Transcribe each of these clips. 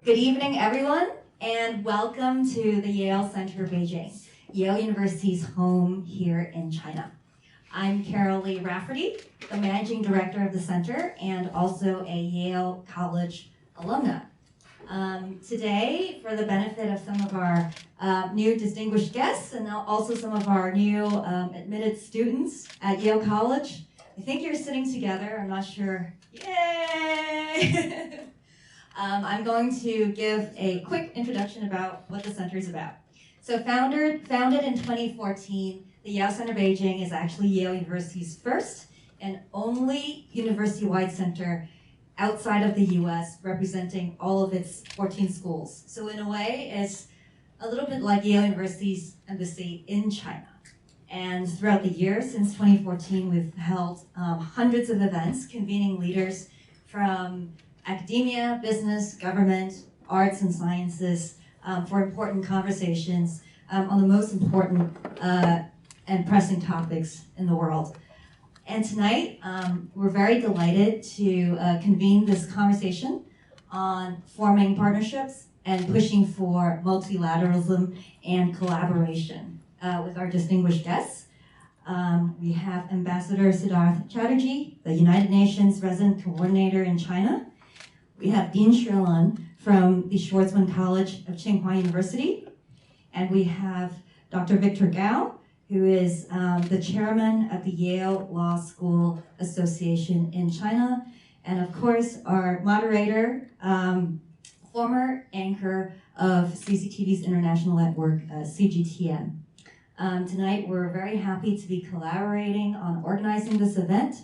Good evening, everyone, and welcome to the Yale Center Beijing, Yale University's home here in China. I'm Carol Lee Rafferty, the Managing Director of the Center and also a Yale College alumna. Today, for the benefit of some of our new distinguished guests and also some of our new admitted students at Yale College, I think you're sitting together, I'm not sure. Yay! I'm going to give a quick introduction about what the center is about. So founded in 2014, the Yale Center Beijing is actually Yale University's first and only university-wide center outside of the US, representing all of its 14 schools. So in a way, it's a little bit like Yale University's embassy in China. And throughout the years, since 2014, we've held hundreds of events convening leaders from academia, business, government, arts and sciences for important conversations on the most important and pressing topics in the world. And tonight, we're very delighted to convene this conversation on forming partnerships and pushing for multilateralism and collaboration with our distinguished guests. We have Ambassador Siddharth Chatterjee, the United Nations Resident Coordinator in China. We have Lan Xue from the Schwarzman College of Tsinghua University. And we have Dr. Victor Gao, who is the chairman of the Yale Law School Association in China. And of course, our moderator, former anchor of CCTV's international network, CGTN. Tonight, we're very happy to be collaborating on organizing this event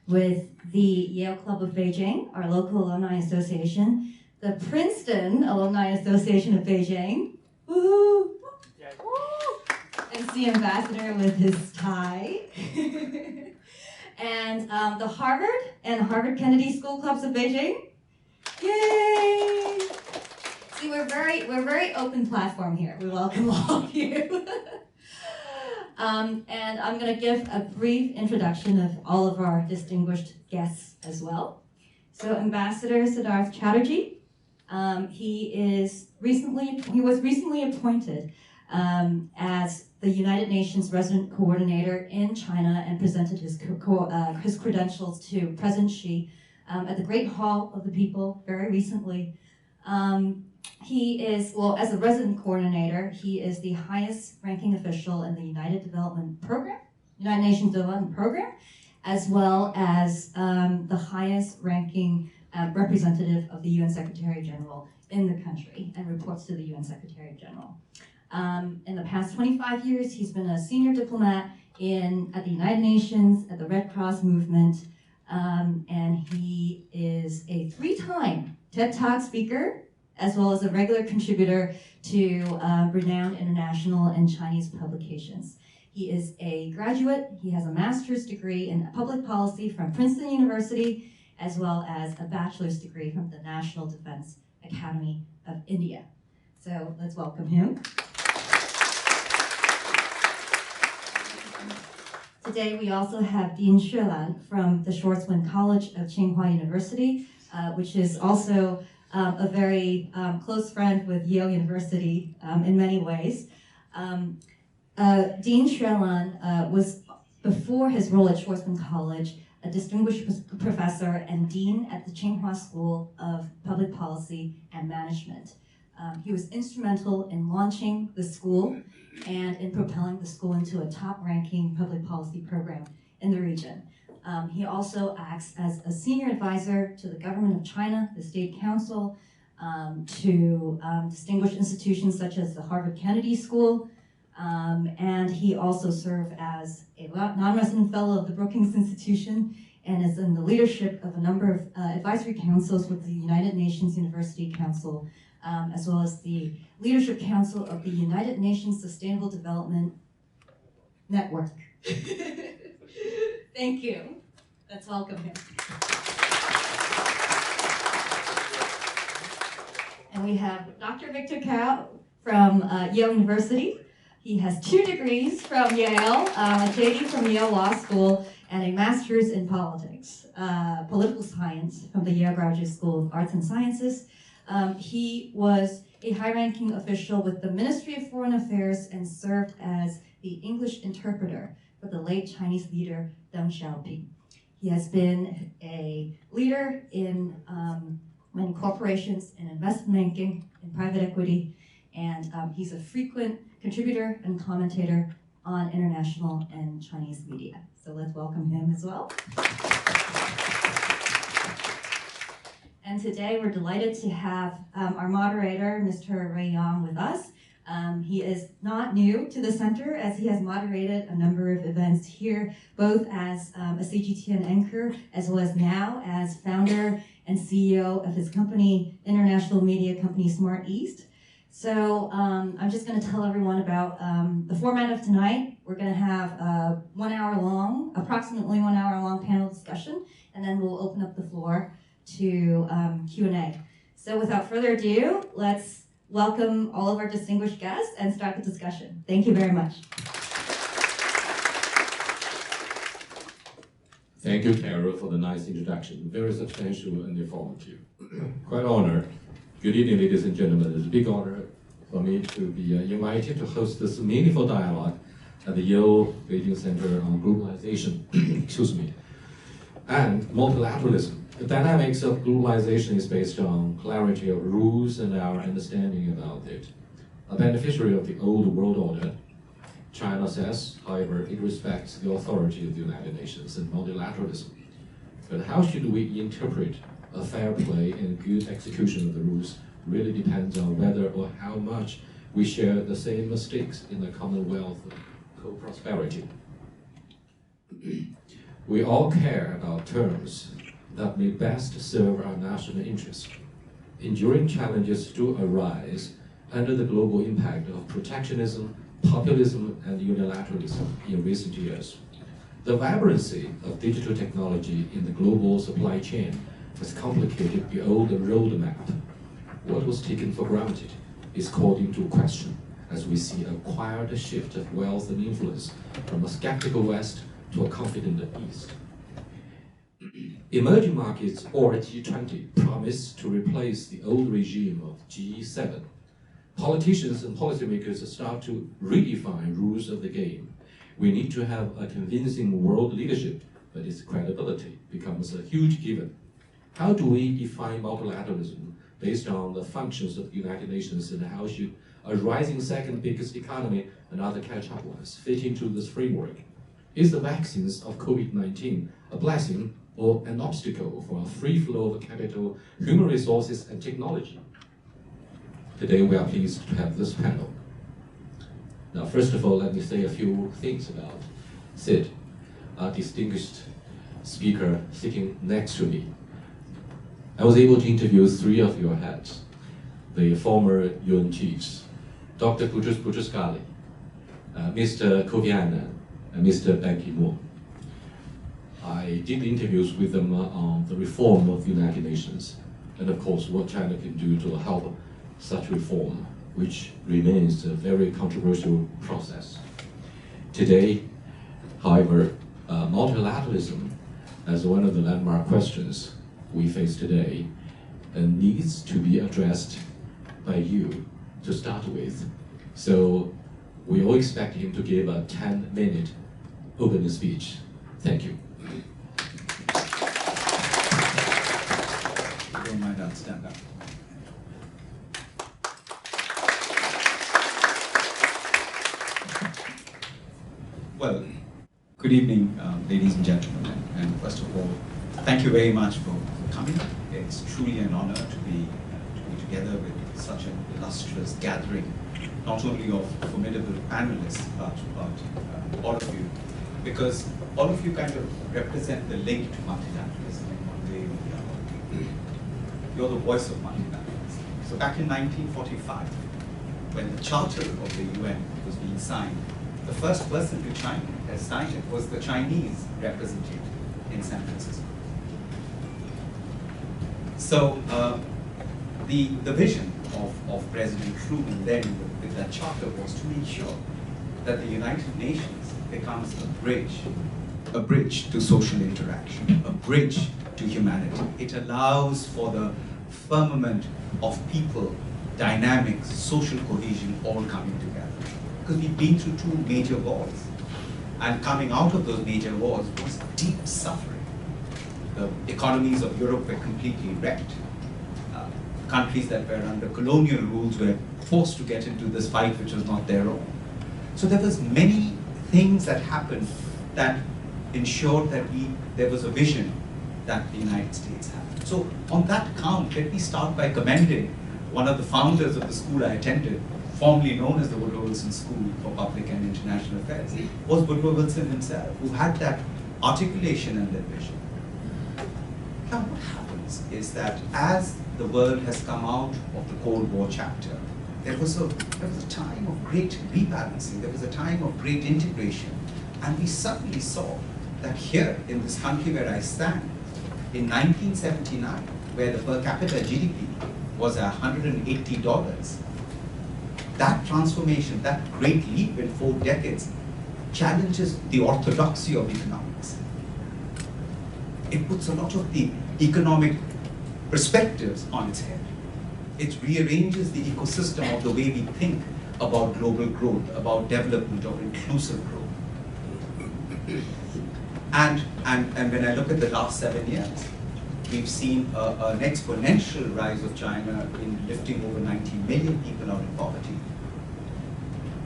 with the Yale Club of Beijing, our local alumni association, the Princeton Alumni Association of Beijing, woohoo! Yeah. And the ambassador with his tie, and the Harvard and Harvard Kennedy School Clubs of Beijing. Yay! See, we're very open platform here. We welcome all of you. And I'm going to give a brief introduction of all of our distinguished guests as well. So Ambassador Siddharth Chatterjee, he was recently appointed as the United Nations Resident Coordinator in China and presented his credentials to President Xi at the Great Hall of the People very recently. He is, well, as a resident coordinator, he is the highest ranking official in the United Nations Development Program, as well as the highest ranking representative of the UN Secretary General in the country and reports to the UN Secretary General. In the past 25 years, he's been a senior diplomat at the United Nations, at the Red Cross movement, and he is a 3-time TED Talk speaker, as well as a regular contributor to renowned international and Chinese publications. He is a graduate. He has a master's degree in public policy from Princeton University, as well as a bachelor's degree from the National Defense Academy of India. So let's welcome him. Today we also have Lan Xue from the Schwarzman College of Tsinghua University, which is also a very close friend with Yale University in many ways. Lan Xue was, before his role at Schwarzman College, a distinguished professor and dean at the Tsinghua School of Public Policy and Management. He was instrumental in launching the school and in propelling the school into a top-ranking public policy program in the region. He also acts as a senior advisor to the government of China, the State Council, to distinguished institutions such as the Harvard Kennedy School, and he also served as a non-resident fellow of the Brookings Institution and is in the leadership of a number of advisory councils with the United Nations University Council, as well as the Leadership Council of the United Nations Sustainable Development Network. Thank you. Let's welcome him. And we have Dr. Victor Gao from Yale University. He has 2 degrees from Yale, a JD from Yale Law School, and a master's in politics, political science from the Yale Graduate School of Arts and Sciences. He was a high-ranking official with the Ministry of Foreign Affairs and served as the English interpreter for the late Chinese leader Deng Xiaoping. He has been a leader in many corporations in investment banking and private equity, and he's a frequent contributor and commentator on international and Chinese media. So let's welcome him as well. And today we're delighted to have our moderator, Mr. Rui Yang, with us. He is not new to the center, as he has moderated a number of events here, both as a CGTN anchor, as well as now as founder and CEO of his company, international media company Smart East. So I'm just going to tell everyone about the format of tonight. We're going to have a approximately 1 hour long panel discussion, and then we'll open up the floor to Q&A. So without further ado, let's welcome all of our distinguished guests and start the discussion. Thank you very much. Thank you, Carol, for the nice introduction. Very substantial and informative. Quite honored. Good evening, ladies and gentlemen. It's a big honor for me to be invited to host this meaningful dialogue at the Yale Beijing Center on Globalization, excuse me, and multilateralism. The dynamics of globalization is based on clarity of rules and our understanding about it. A beneficiary of the old world order, China says, however, it respects the authority of the United Nations and multilateralism. But how should we interpret a fair play and good execution of the rules really depends on whether or how much we share the same mistakes in the commonwealth of co-prosperity. We all care about terms that may best serve our national interest. Enduring challenges do arise under the global impact of protectionism, populism, and unilateralism in recent years. The vibrancy of digital technology in the global supply chain has complicated the old roadmap. What was taken for granted is called into question as we see a quiet shift of wealth and influence from a skeptical West to a confident East. Emerging markets, or G20, promise to replace the old regime of G7. Politicians and policymakers start to redefine rules of the game. We need to have a convincing world leadership, but its credibility becomes a huge given. How do we define multilateralism based on the functions of the United Nations, and how should a rising second biggest economy and other catch-up ones fit into this framework? Is the vaccines of COVID-19 a blessing or an obstacle for a free flow of capital, human resources, and technology? Today we are pleased to have this panel. Now, first of all, let me say a few things about Sid, a distinguished speaker sitting next to me. I was able to interview 3 of your heads, the former UN chiefs, Dr. Boutros-Ghali, Mr. Kofi Annan, and Mr. Ban Ki-moon. I did interviews with them on the reform of the United Nations, and of course what China can do to help such reform, which remains a very controversial process. Today, however, multilateralism, as one of the landmark questions we face today, needs to be addressed by you to start with. So we all expect him to give a 10-minute opening speech. Thank you. If you don't mind, I'll stand up. Well, good evening, ladies and gentlemen, and first of all, thank you very much for coming. It's truly an honor to be together with such an illustrious gathering, not only of formidable panelists, but all of you, because all of you kind of represent the link to multilateralism in one way or the other. You're the voice of multilateralism. So back in 1945, when the Charter of the UN was being signed, the first person to sign it was the Chinese representative in San Francisco. So the vision of President Truman then with that charter was to make sure that the United Nations becomes a bridge to social interaction, a bridge to humanity. It allows for firmament of people, dynamics, social cohesion all coming together. Because we've been through two major wars. And coming out of those major wars was deep suffering. The economies of Europe were completely wrecked. Countries that were under colonial rules were forced to get into this fight which was not their own. So there was many things that happened that ensured that there was a vision that the United States had. So on that count, let me start by commending one of the founders of the school I attended, formerly known as the Woodrow Wilson School for Public and International Affairs, was Woodrow Wilson himself, who had that articulation and that vision. Now what happens is that as the world has come out of the Cold War chapter, there was a time of great rebalancing, there was a time of great integration, and we suddenly saw that here in this country where I stand, in 1979, where the per capita GDP was $180, that transformation, that great leap in 4 decades, challenges the orthodoxy of economics. It puts a lot of the economic perspectives on its head. It rearranges the ecosystem of the way we think about global growth, about development, or inclusive growth. And when I look at the last 7 years, we've seen an exponential rise of China in lifting over 90 million people out of poverty.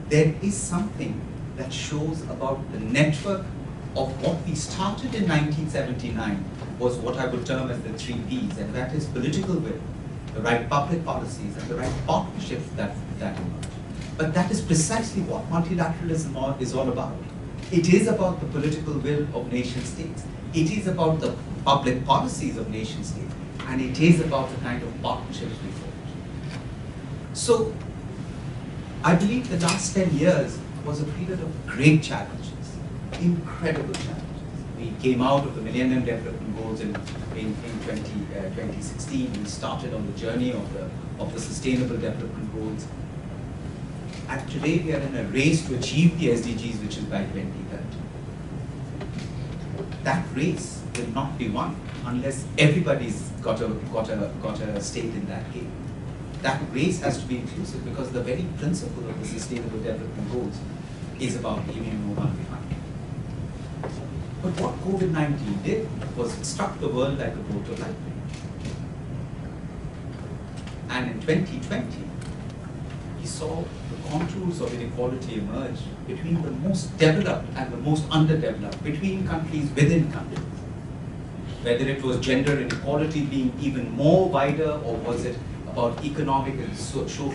There is something that shows about the network of what we started in 1979 was what I would term as the 3 Ps, and that is political will, the right public policies, and the right partnerships that emerge. But that is precisely what multilateralism is all about. It is about the political will of nation states. It is about the public policies of nation states. And it is about the kind of partnerships we forge. So, I believe the last 10 years was a period of great challenges, incredible challenges. We came out of the Millennium Development Goals in 2016. We started on the journey of the Sustainable Development Goals. And today we are in a race to achieve the SDGs, which is by 2030. That race will not be won unless everybody's got a stake in that game. That race has to be inclusive because the very principle of the Sustainable Development Goals is about leaving no one behind. But what COVID-19 did was it struck the world like a bolt of lightning. And in 2020, we saw the contours of inequality emerge between the most developed and the most underdeveloped, between countries within countries. Whether it was gender inequality being even more wider, or was it about economic and social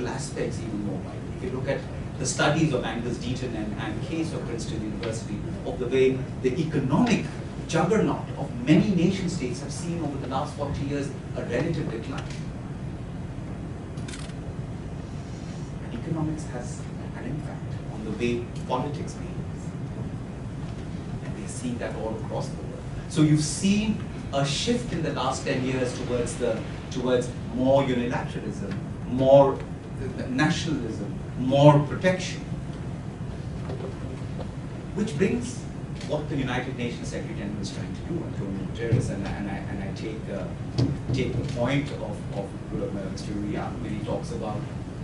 aspects even more wider. If you look at the studies of Angus Deaton and Case of Princeton University, of the way the economic juggernaut of many nation states have seen over the last 40 years a relative decline. And economics has an impact on the way politics behaves. And we see that all across the world. So you've seen a shift in the last 10 years towards more unilateralism, more nationalism, more protection. Which brings what the United Nations Secretary General is trying to do, Antonio Guterres, and I take the point of Mr. Rui Yang when he talks about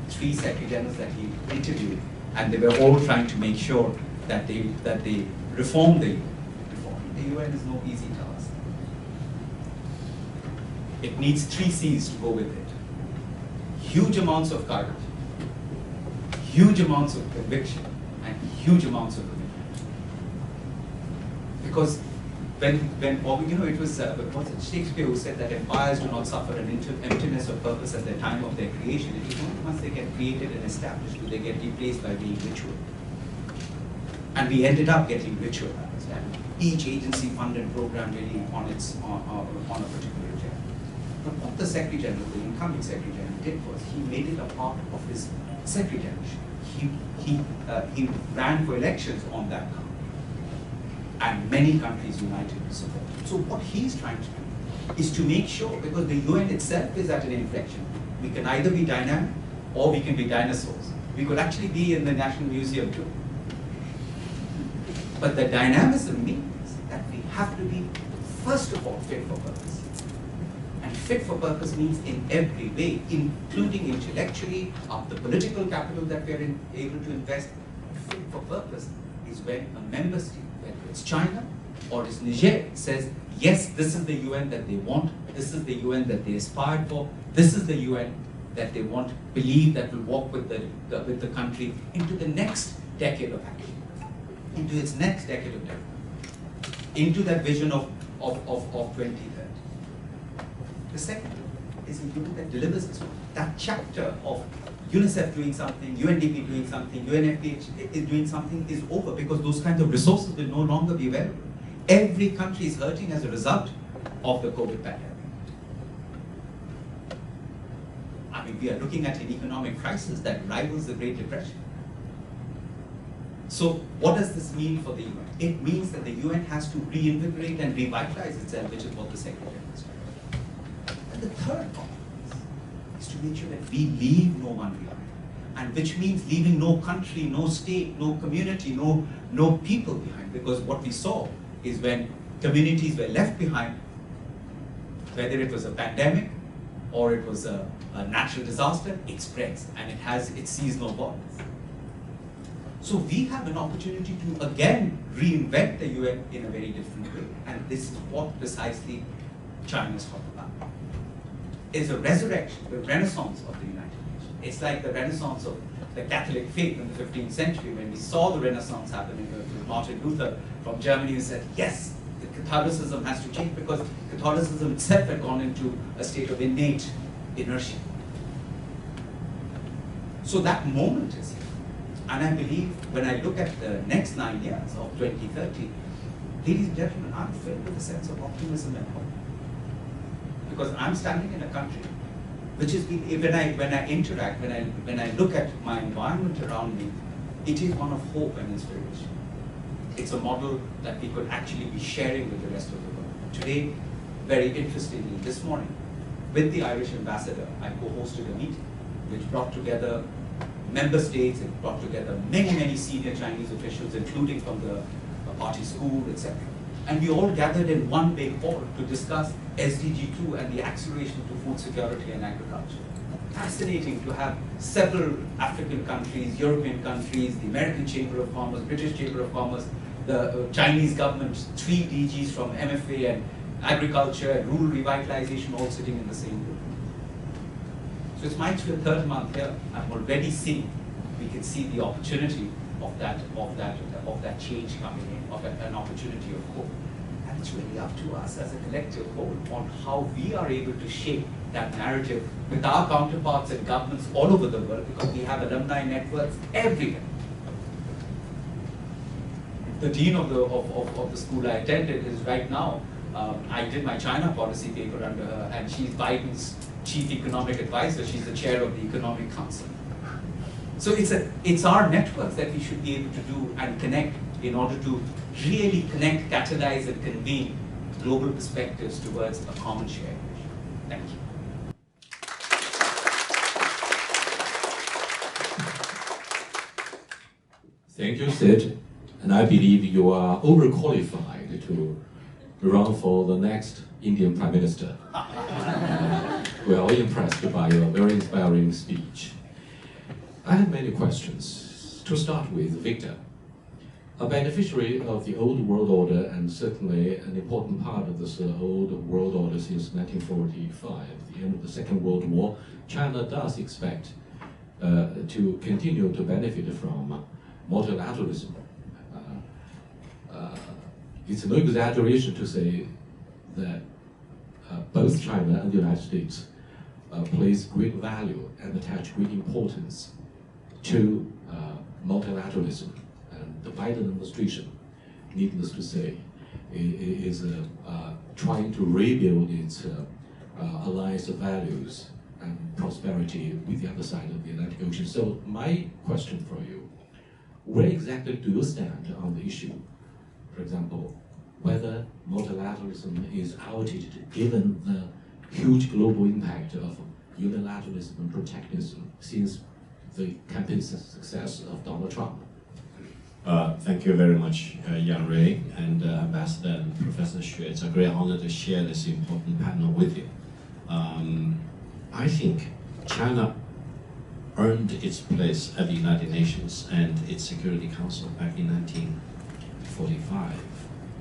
3 Secretary Generals that he interviewed, and they were all trying to make sure that they reform the UN. Reforming the UN is no easy task. It needs 3 C's to go with it. Huge amounts of courage, huge amounts of conviction, and huge amounts of commitment. Because it was Shakespeare who said that empires do not suffer an emptiness of purpose at the time of their creation. It is only once they get created and established do they get replaced by being ritual. And we ended up getting ritual. And each agency funded program really on a particular agenda. But what the Secretary General, the incoming Secretary General, did was he made it a part of his Secretary Generalship. He ran for elections on that count. And many countries united to support him. So what he's trying to do is to make sure, because the UN itself is at an inflection, we can either be dynamic or we can be dinosaurs. We could actually be in the National Museum too. But the dynamism means that we have to be, first of all, fit for purpose. And fit for purpose means in every way, including intellectually, of the political capital that we are able to invest. Fit for purpose is when a member state, whether it's China or it's Niger, says, yes, this is the UN that they want, this is the UN that they aspired for, this is the UN that they want, believe that will walk with the country into the next decade of action, into its next decade of development, into that vision of 2030. The second is a UN that delivers this one. That chapter of UNICEF doing something, UNDP doing something, UNFPH is doing something is over, because those kinds of resources will no longer be available. Every country is hurting as a result of the COVID pandemic. I mean, we are looking at an economic crisis that rivals the Great Depression. So what does this mean for the UN? It means that the UN has to reinvigorate and revitalize itself, which is what the Secretary has done. And the third part is to make sure that we leave no one behind. And which means leaving no country, no state, no community, no people behind. Because what we saw is when communities were left behind, whether it was a pandemic or it was a natural disaster, it spreads and it sees no borders. So we have an opportunity to again reinvent the UN in a very different way. And this is what precisely China is talking about. It's a resurrection, the renaissance of the United Nations. It's like the renaissance of the Catholic faith in the 15th century, when we saw the renaissance happening with Martin Luther from Germany, who said, yes, the Catholicism has to change, because Catholicism itself had gone into a state of innate inertia. So that moment is here. And I believe when I look at the next 9 years of 2030, ladies and gentlemen, I'm filled with a sense of optimism and hope. Because I'm standing in a country which is, when I interact, when I look at my environment around me, it is one of hope and inspiration. It's a model that we could actually be sharing with the rest of the world. Today, very interestingly, this morning, with the Irish ambassador, I co-hosted a meeting which brought together member states, it brought together many senior Chinese officials, including from the party school, etc. And we all gathered in one big hall to discuss SDG 2 and the acceleration to food security and agriculture. Fascinating to have several African countries, European countries, the American Chamber of Commerce, British Chamber of Commerce, the Chinese government, 3 DGs from MFA and agriculture and rural revitalization all sitting in the same room. So it's my third month here. I'm already seeing, we can see the opportunity of that change coming in, of an opportunity of hope. And it's really up to us as a collective whole on how we are able to shape that narrative with our counterparts and governments all over the world, because we have alumni networks everywhere. The dean of the school I attended is right now, I did my China policy paper under her, and she's Biden's chief economic advisor. She's the chair of the Economic Council. So it's our networks that we should be able to do and connect in order to really connect, catalyze, and convene global perspectives towards a common shared vision. Thank you. Thank you, Sid. And I believe you are overqualified to run for the next Indian Prime Minister. We are all impressed by your very inspiring speech. I have many questions. To start with, Victor. A beneficiary of the old world order, and certainly an important part of this old world order since 1945, the end of the Second World War, China does expect to continue to benefit from multilateralism. It's no exaggeration to say that both China and the United States place great value and attach great importance to multilateralism. And the Biden administration, needless to say, is trying to rebuild its alliance of values and prosperity with the other side of the Atlantic Ocean. So my question for you, where exactly do you stand on the issue? For example, whether multilateralism is outdated given the huge global impact of unilateralism and protectionism since the campaign success of Donald Trump. Thank you very much, Yang Rui and Ambassador and Professor Xue. It's a great honor to share this important panel with you. I think China earned its place at the United Nations and its Security Council back in 1945.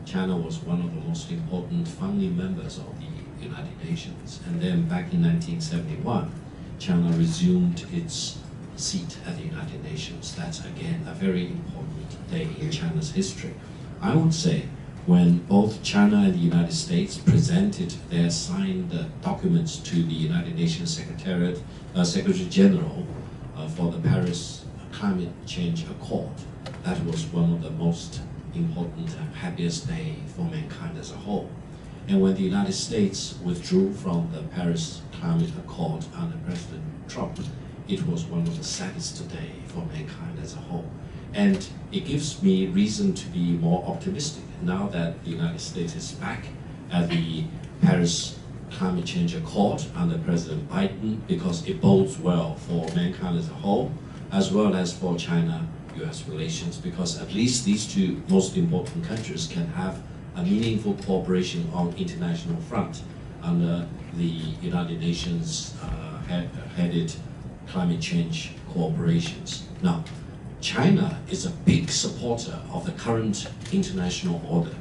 China was one of the most important founding members of the United Nations. And then back in 1971, China resumed its seat at the United Nations. That's again a very important day in China's history. I would say when both China and the United States presented their signed documents to the United Nations Secretary General for the Paris Climate Change Accord, that was one of the most important and happiest day for mankind as a whole. And when the United States withdrew from the Paris Climate Accord under President Trump, it was one of the saddest day for mankind as a whole. And it gives me reason to be more optimistic now that the United States is back at the Paris Climate Change Accord under President Biden, because it bodes well for mankind as a whole, as well as for China-US relations, because at least these two most important countries can have a meaningful cooperation on international front under the United Nations headed climate change cooperations. Now, China is a big supporter of the current international order.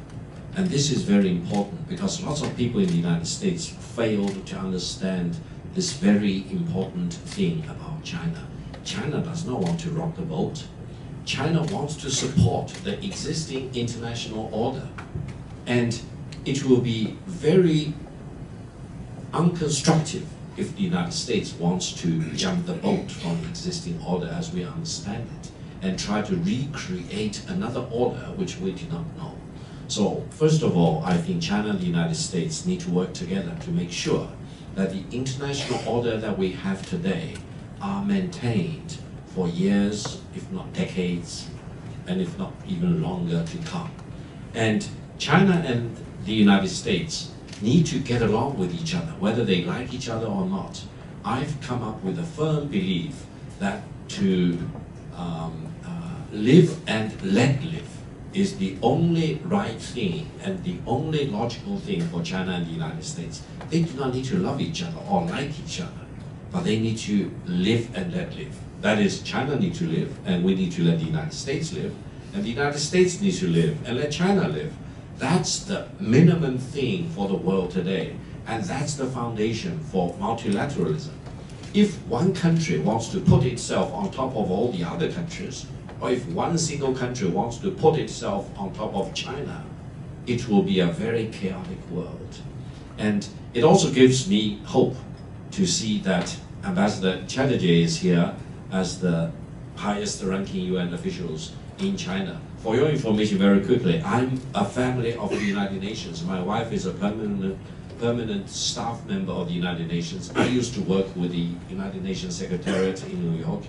And this is very important because lots of people in the United States failed to understand this very important thing about China. China does not want to rock the boat. China wants to support the existing international order. And it will be very unconstructive if the United States wants to jump the boat from the existing order as we understand it and try to recreate another order which we do not know. So first of all, I think China and the United States need to work together to make sure that the international order that we have today are maintained for years, if not decades, and if not even longer to come. And China and the United States need to get along with each other, whether they like each other or not. I've come up with a firm belief that to live and let live is the only right thing and the only logical thing for China and the United States. They do not need to love each other or like each other, but they need to live and let live. That is, China needs to live, and we need to let the United States live, and the United States needs to live and let China live. That's the minimum thing for the world today, and that's the foundation for multilateralism. If one country wants to put itself on top of all the other countries, or if one single country wants to put itself on top of China, it will be a very chaotic world. And it also gives me hope to see that Ambassador Chatterjee is here as the highest ranking UN officials in China. For your information, very quickly, I'm a family of the United Nations. My wife is a permanent staff member of the United Nations. I used to work with the United Nations Secretariat in New York.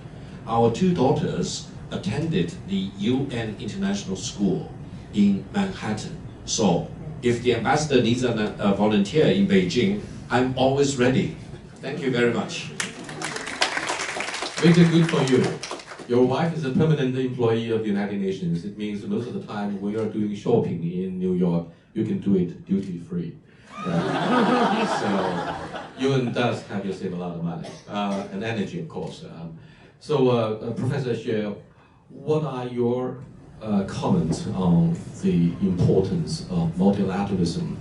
Our two daughters attended the UN International School in Manhattan. So if the ambassador needs a volunteer in Beijing, I'm always ready. Thank you very much. Victor, good for you. Your wife is a permanent employee of the United Nations. It means most of the time when you are doing shopping in New York, you can do it duty-free. So UN does have you save a lot of money and energy, of course. Professor Xue, what are your comments on the importance of multilateralism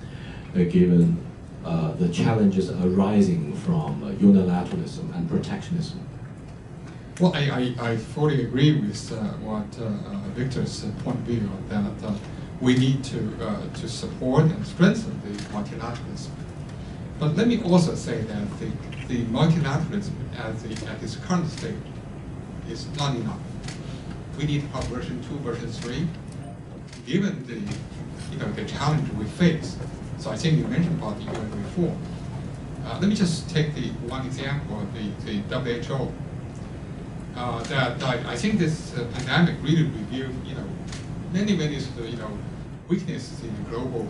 given the challenges arising from unilateralism and protectionism? Well, I fully agree with what Victor's point of view, that we need to support and strengthen the multilateralism. But let me also say that the multilateralism at its current state is not enough. We need version 2, version 3, given the challenge we face. So I think you mentioned about the UN reform. Let me just take the one example of the WHO. That I think this pandemic really revealed, many weaknesses in the global,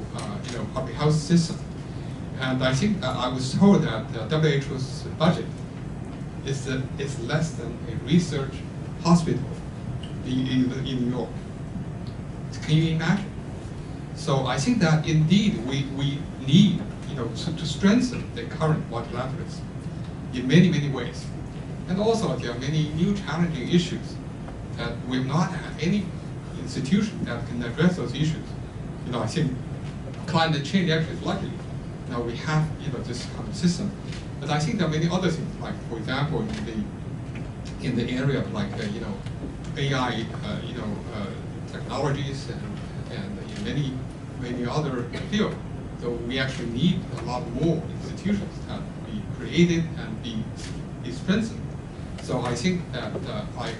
public health system. And I think I was told that the WHO's budget is less than a research hospital in New York. Can you imagine? So I think that indeed we need, to strengthen the current multilateralism. in many, many ways. And also, there are many new challenging issues that we've not had any institution that can address those issues. I think climate change actually is lucky. Now we have, this kind of system. But I think there are many other things, like, for example, in the area of AI, technologies and in many other fields. So we actually need a lot more institutions that be created and be strengthened. So I think that I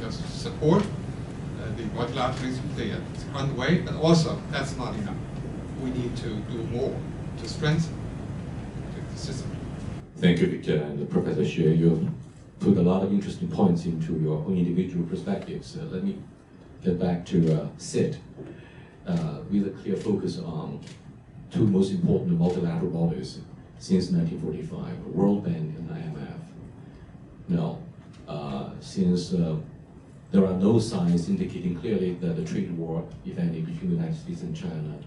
support the multilateralism the current way, but also that's not enough. We need to do more to strengthen the system. Thank you, Victor, and Professor Xue. You've put a lot of interesting points into your own individual perspectives. Let me get back to Sid, with a clear focus on two most important multilateral bodies since 1945, World Bank and IMF. Now, since there are no signs indicating clearly that the trade war, if any, between the United States and China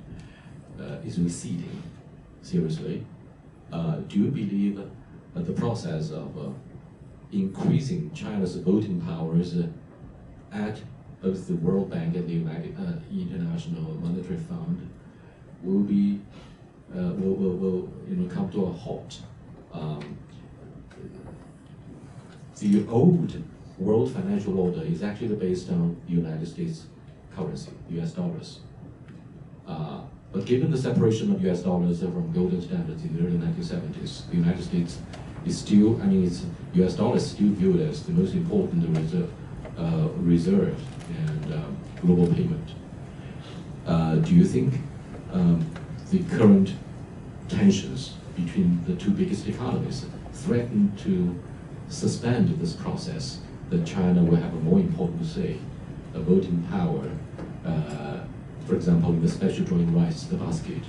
is receding seriously, do you believe that the process of increasing China's voting powers at both the World Bank and the International Monetary Fund will be will come to a halt? The old world financial order is actually based on the United States currency, US dollars. But given the separation of US dollars from golden standards in the early 1970s, the United States is still, US dollars is still viewed as the most important reserve and global payment. Do you think the current tensions between the two biggest economies threaten to suspend this process, that China will have a more important say, a voting power, for example, in the special drawing rights, the basket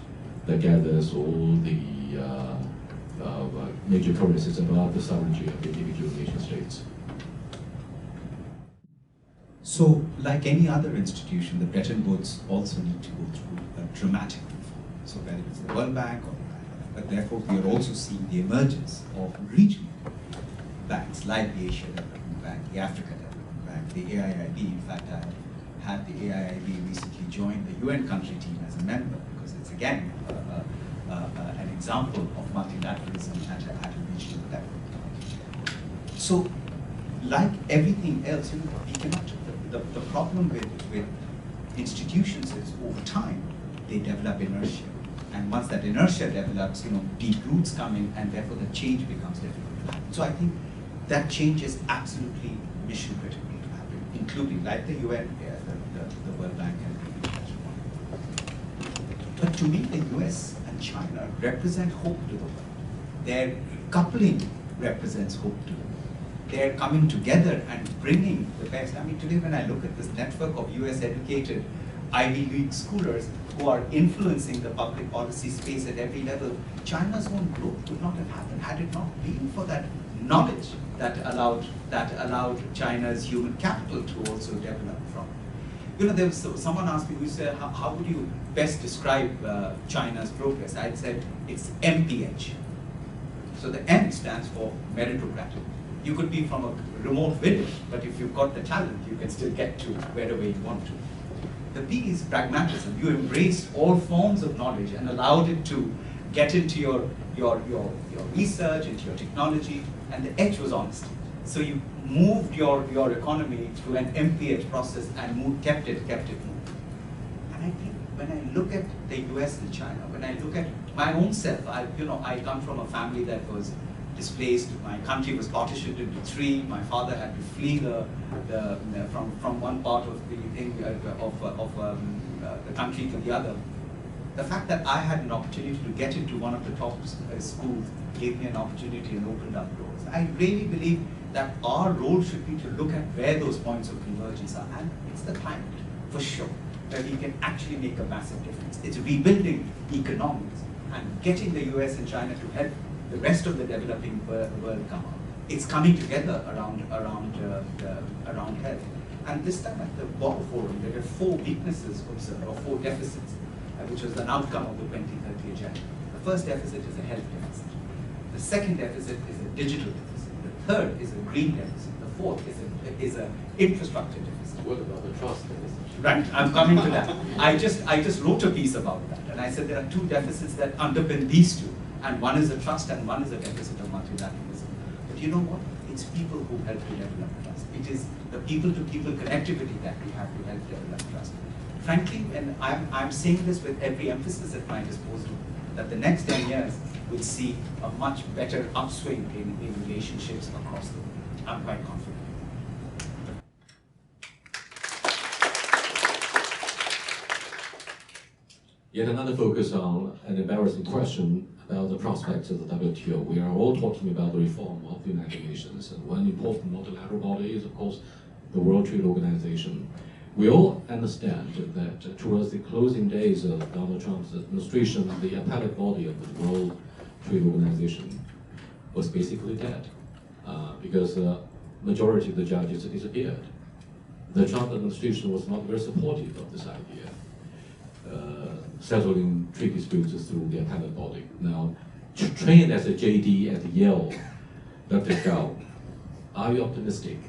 that gathers all the major currencies above the sovereignty of the individual nation states? So, like any other institution, the Bretton Woods also need to go through a dramatic reform. So whether it's the World Bank or the IMF, but therefore we are also seeing the emergence of regional banks like the Asia Development Bank, the Africa Development Bank, the AIIB. In fact, I had the AIIB recently join the UN country team as a member, because it's again an example of multilateralism at a regional level. So, like everything else, we cannot. The problem with institutions is over time they develop inertia, and once that inertia develops, deep roots come in, and therefore the change becomes difficult to happen. So I think that change is absolutely mission critical to happen, including like the UN, the World Bank, and the International Monetary Fund. But to me, the US and China represent hope to the world. Their coupling represents hope to the world. They're coming together and bringing the best. Today when I look at this network of US-educated Ivy League schoolers who are influencing the public policy space at every level, China's own growth would not have happened had it not been for that knowledge that allowed China's human capital to also develop from. There was someone asked me, who said, how would you best describe China's progress? I said, it's MPH. So the M stands for meritocratic. You could be from a remote village, but if you've got the talent, you can still get to wherever you want to. The P is pragmatism. You embraced all forms of knowledge and allowed it to get into your research, into your technology, and the H was honesty. So you moved your economy through an MPH process and kept it moving. And I think when I look at the US and China, when I look at my own self, I come from a family that was displaced. My country was partitioned into three. My father had to flee from one part of the country to the other. The fact that I had an opportunity to get into one of the top schools gave me an opportunity and opened up doors. I really believe that our role should be to look at where those points of convergence are, and it's the time, for sure, where we can actually make a massive difference. It's rebuilding economies and getting the US and China to help the rest of the developing world come out. It's coming together around health. And this time at the Bonn Forum, there were 4 weaknesses observed, or 4 deficits, which was an outcome of the 2030 agenda. The first deficit is a health deficit. The The second deficit is a digital deficit. The third is a green deficit. The fourth is a infrastructure deficit. What about the trust deficit? Right, I'm coming to that. I just wrote a piece about that, and I said there are two deficits that underpin these two, and one is a trust and one is a deficit of multilateralism. But you know what? It's people who help to develop trust. It is the people-to-people connectivity that we have to help develop trust. Frankly, and I'm saying this with every emphasis at my disposal, that the next 10 years will see a much better upswing in relationships across the world. I'm quite confident. Yet another focus on an embarrassing question about the prospects of the WTO. We are all talking about the reform of the United Nations, and one important multilateral body is, of course, the World Trade Organization. We all understand that towards the closing days of Donald Trump's administration, the appellate body of the World Trade Organization was basically dead because the majority of the judges disappeared. The Trump administration was not very supportive of this idea. Settling trade disputes through the appellate body. Now, trained as a JD at Yale, Dr. Gao, are you optimistic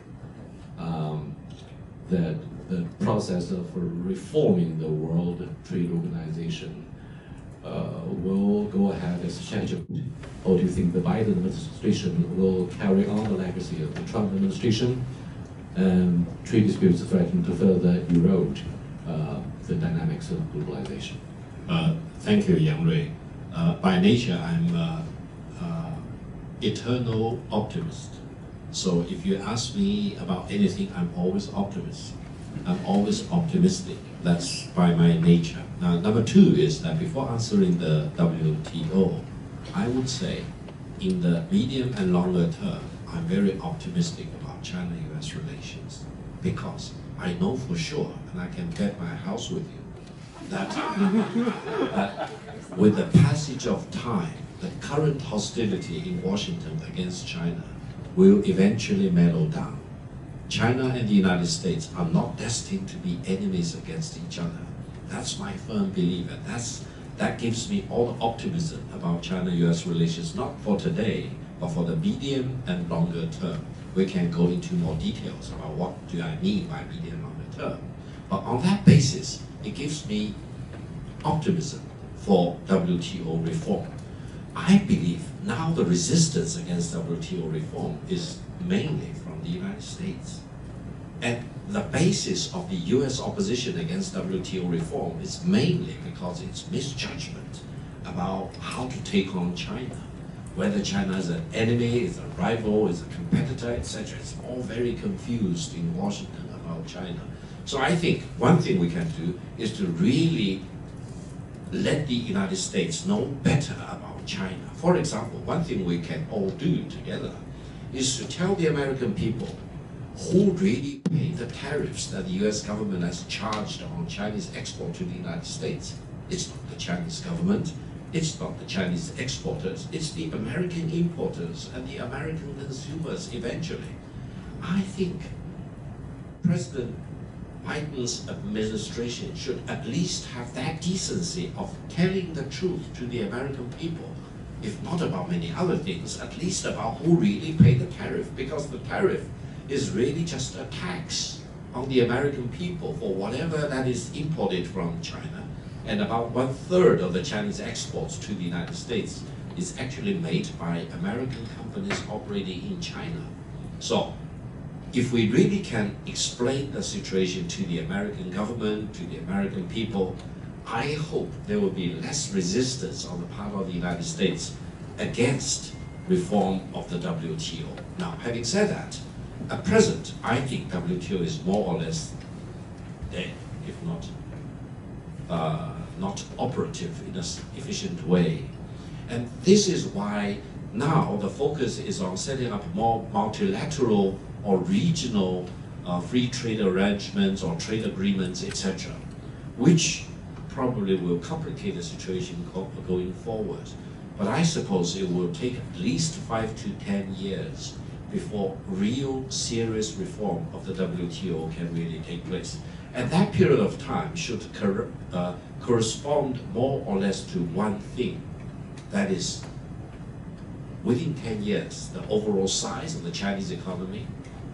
that the process of reforming the World Trade Organization will go ahead as scheduled? Or do you think the Biden administration will carry on the legacy of the Trump administration and trade disputes threaten to further erode the dynamics of globalization? Thank you, Yang Rui. By nature, I'm eternal optimist. So if you ask me about anything, I'm always optimist. I'm always optimistic. That's by my nature. Now, number two is that before answering the WTO, I would say in the medium and longer term, I'm very optimistic about China-US relations because I know for sure, and I can bet my house with you, that with the passage of time, the current hostility in Washington against China will eventually mellow down. China and the United States are not destined to be enemies against each other. That's my firm belief, and that gives me all the optimism about China-US relations, not for today, but for the medium and longer term. We can go into more details about what do I mean by medium and longer term. But on that basis, it gives me optimism for WTO reform. I believe now the resistance against WTO reform is mainly from the United States. And the basis of the US opposition against WTO reform is mainly because it's misjudgment about how to take on China. Whether China is an enemy, is a rival, is a competitor, etc. It's all very confused in Washington about China. So I think one thing we can do is to really let the United States know better about China. For example, one thing we can all do together is to tell the American people who really pay the tariffs that the US government has charged on Chinese export to the United States. It's not the Chinese government, it's not the Chinese exporters, it's the American importers and the American consumers eventually. I think President Biden's administration should at least have that decency of telling the truth to the American people, if not about many other things, at least about who really paid the tariff, because the tariff is really just a tax on the American people for whatever that is imported from China, and about 1/3 of the Chinese exports to the United States is actually made by American companies operating in China. So, if we really can explain the situation to the American government, to the American people, I hope there will be less resistance on the part of the United States against reform of the WTO. Now, having said that, at present, I think WTO is more or less dead, if not not operative in an efficient way. And this is why now the focus is on setting up more multilateral or regional free trade arrangements or trade agreements, etc., which probably will complicate the situation going forward. But I suppose it will take at least 5 to 10 years before real serious reform of the WTO can really take place. And that period of time should correspond more or less to one thing, that is within 10 years, the overall size of the Chinese economy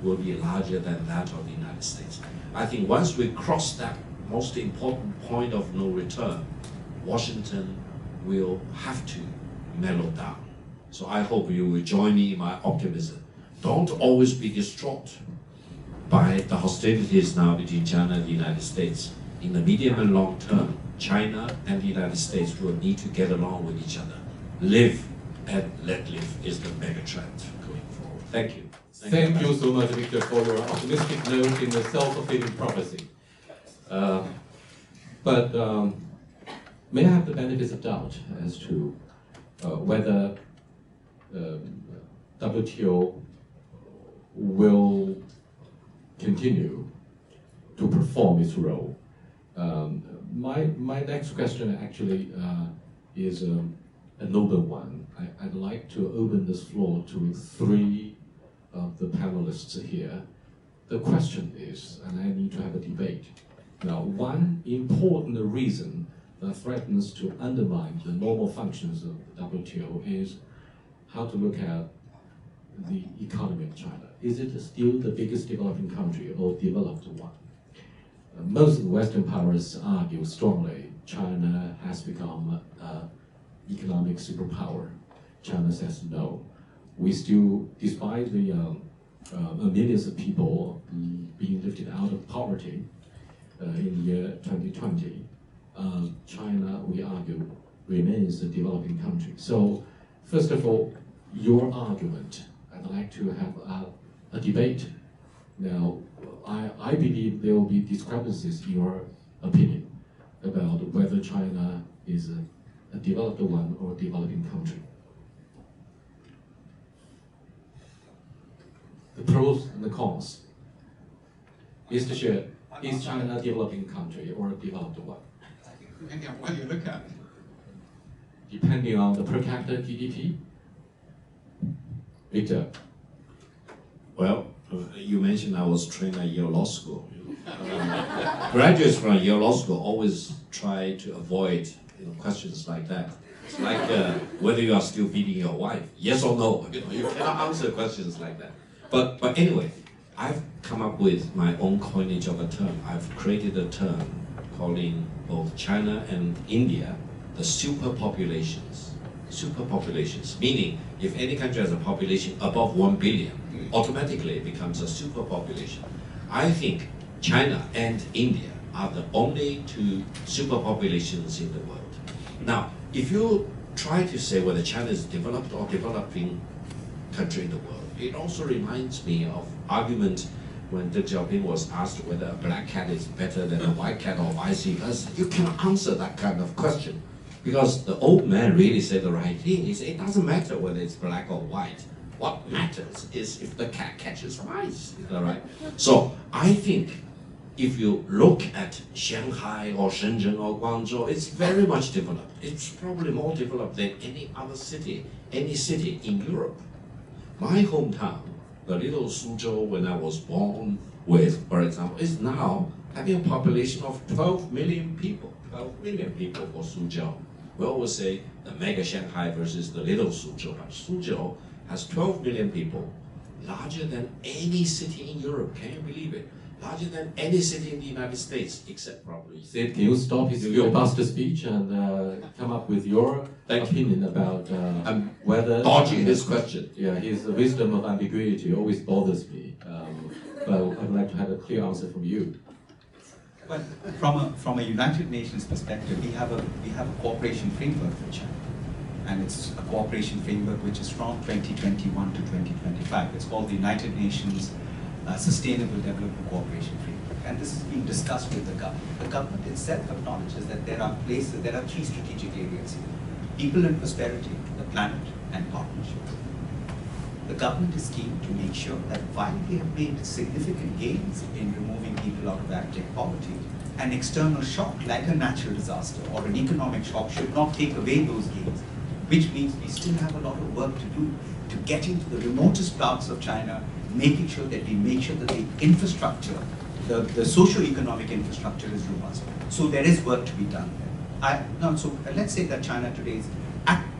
will be larger than that of the United States. I think once we cross that most important point of no return, Washington will have to mellow down. So I hope you will join me in my optimism. Don't always be distraught by the hostilities now between China and the United States. In the medium and long term, China and the United States will need to get along with each other. Live and let live is the mega trend going forward. Thank you. Thank you so much, Victor, for your optimistic note in the self-fulfilling prophecy. But may I have the benefit of doubt as to whether WTO will continue to perform its role? My next question actually is an open one. I'd like to open this floor to three of the panelists here. The question is, and I need to have a debate. Now, one important reason that threatens to undermine the normal functions of the WTO is how to look at the economy of China. Is it still the biggest developing country or developed one? Most of the Western powers argue strongly China has become an economic superpower. China says no. We still, despite the millions of people being lifted out of poverty in the year 2020, China, we argue, remains a developing country. So, first of all, your argument, I'd like to have a debate. Now, I believe there will be discrepancies in your opinion about whether China is a developed one or a developing country. The pros and the cons. Mr. Xue, is China a developing country or a developed one? Depending on what you look at. Depending on the per capita GDP? Victor? Well, you mentioned I was trained at Yale Law School. Graduates from Yale Law School always try to avoid questions like that. It's like whether you are still beating your wife, yes or no. You cannot answer questions like that. But anyway, I've come up with my own coinage of a term. I've created a term calling both China and India the superpopulations. Superpopulations, meaning if any country has a population above 1 billion, automatically it becomes a superpopulation. I think China and India are the only two superpopulations in the world. Now, if you try to say whether China is developed or developing country in the world, it also reminds me of argument when Deng Xiaoping was asked whether a black cat is better than a white cat or vice versa. You cannot answer that kind of question because the old man really said the right thing. He said it doesn't matter whether it's black or white. What matters is if the cat catches mice, right? So I think if you look at Shanghai or Shenzhen or Guangzhou, it's very much developed. It's probably more developed than any other city, any city in Europe. My hometown, the little Suzhou, when I was born with, for example, is now having a population of 12 million people. 12 million people for Suzhou. We always say the mega Shanghai versus the little Suzhou. But Suzhou has 12 million people, larger than any city in Europe. Can you believe it? Larger than any city in the United States, except probably. Sid, can you stop his filibuster speech and come up with your opinion about whether... dodging this question. Yeah, his wisdom of ambiguity always bothers me. But I'd like to have a clear answer from you. Well, from a United Nations perspective, we have a cooperation framework for China. And it's a cooperation framework which is from 2021 to 2025. It's called the United Nations Sustainable Development Cooperation Framework. And this is being discussed with the government. The government itself acknowledges that there are three strategic areas here. People and prosperity, the planet, and partnership. The government is keen to make sure that while we have made significant gains in removing people out of abject poverty, an external shock like a natural disaster or an economic shock should not take away those gains, which means we still have a lot of work to do to get into the remotest parts of China, making sure that we make sure that the infrastructure, the socio-economic infrastructure is robust. So there is work to be done there. So let's say that China today is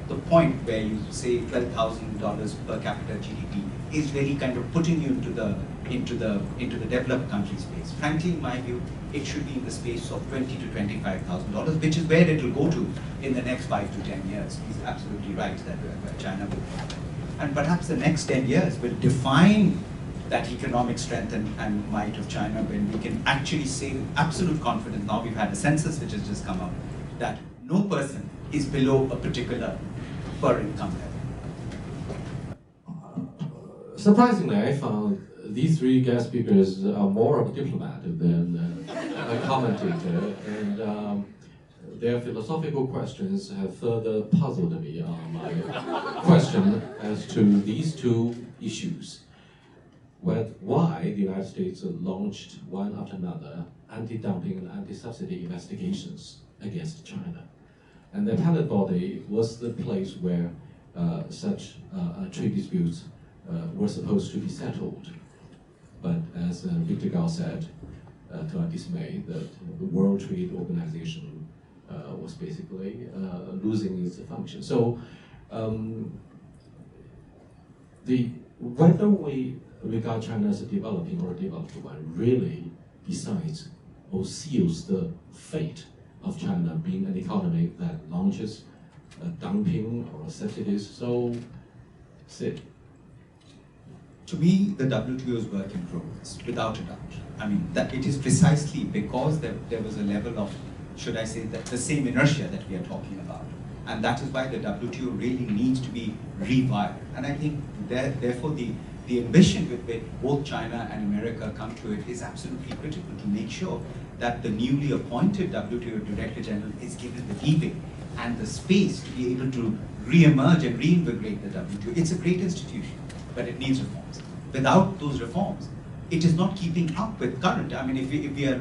the point where you say $12,000 per capita GDP is really kind of putting you into the developed country space. Frankly, in my view, it should be in the space of $20,000 to $25,000, which is where it will go to in the next 5 to 10 years. He's absolutely right that China will go there. And perhaps the next 10 years will define that economic strength and might of China, when we can actually say with absolute confidence, now we've had a census which has just come out, that no person is below a particular per income level. Surprisingly, I found these three guest speakers are more of a diplomat than a commentator, and their philosophical questions have further puzzled me on my question as to these two issues. Why the United States launched one after another anti-dumping and anti-subsidy investigations against China. And the appellate body was the place where such trade disputes were supposed to be settled. But as Victor Gao said, to our dismay, that the World Trade Organization was basically losing its function. So whether we regard China as a developing or a developed one really decides or seals the fate of China being an economy that launches dumping or subsidies. So, Sid. To me, the WTO is work in progress, without a doubt. I mean, that it is precisely because there was a level of, should I say, that the same inertia that we are talking about. And that is why the WTO really needs to be rewired. And I think therefore the ambition with which both China and America come to it is absolutely critical to make sure that the newly appointed WTO Director General is given the leeway and the space to be able to re-emerge and reinvigorate the WTO. It's a great institution, but it needs reforms. Without those reforms, it is not keeping up with current. I mean, if we are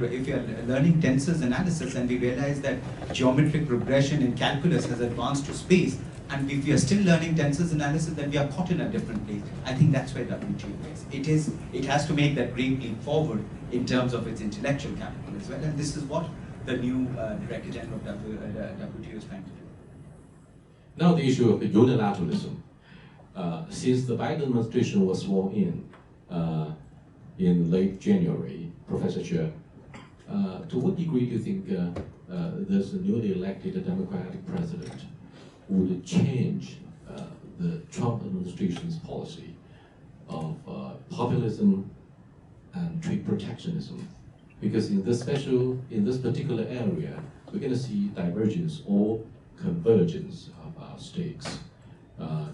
learning tensors analysis and we realize that geometric progression in calculus has advanced to space, and if we are still learning tensors analysis, then we are caught in a different place. I think that's where WTO is. It has to make that great leap forward in terms of its intellectual capital as well, and this is what the new Director General of WTO is trying to do. Now the issue of unilateralism. Since the Biden administration was sworn in late January, Professor Xue, to what degree do you think this newly elected Democratic president would change the Trump administration's policy of populism and trade protectionism? Because in this particular area, we're going to see divergence or convergence of our stakes.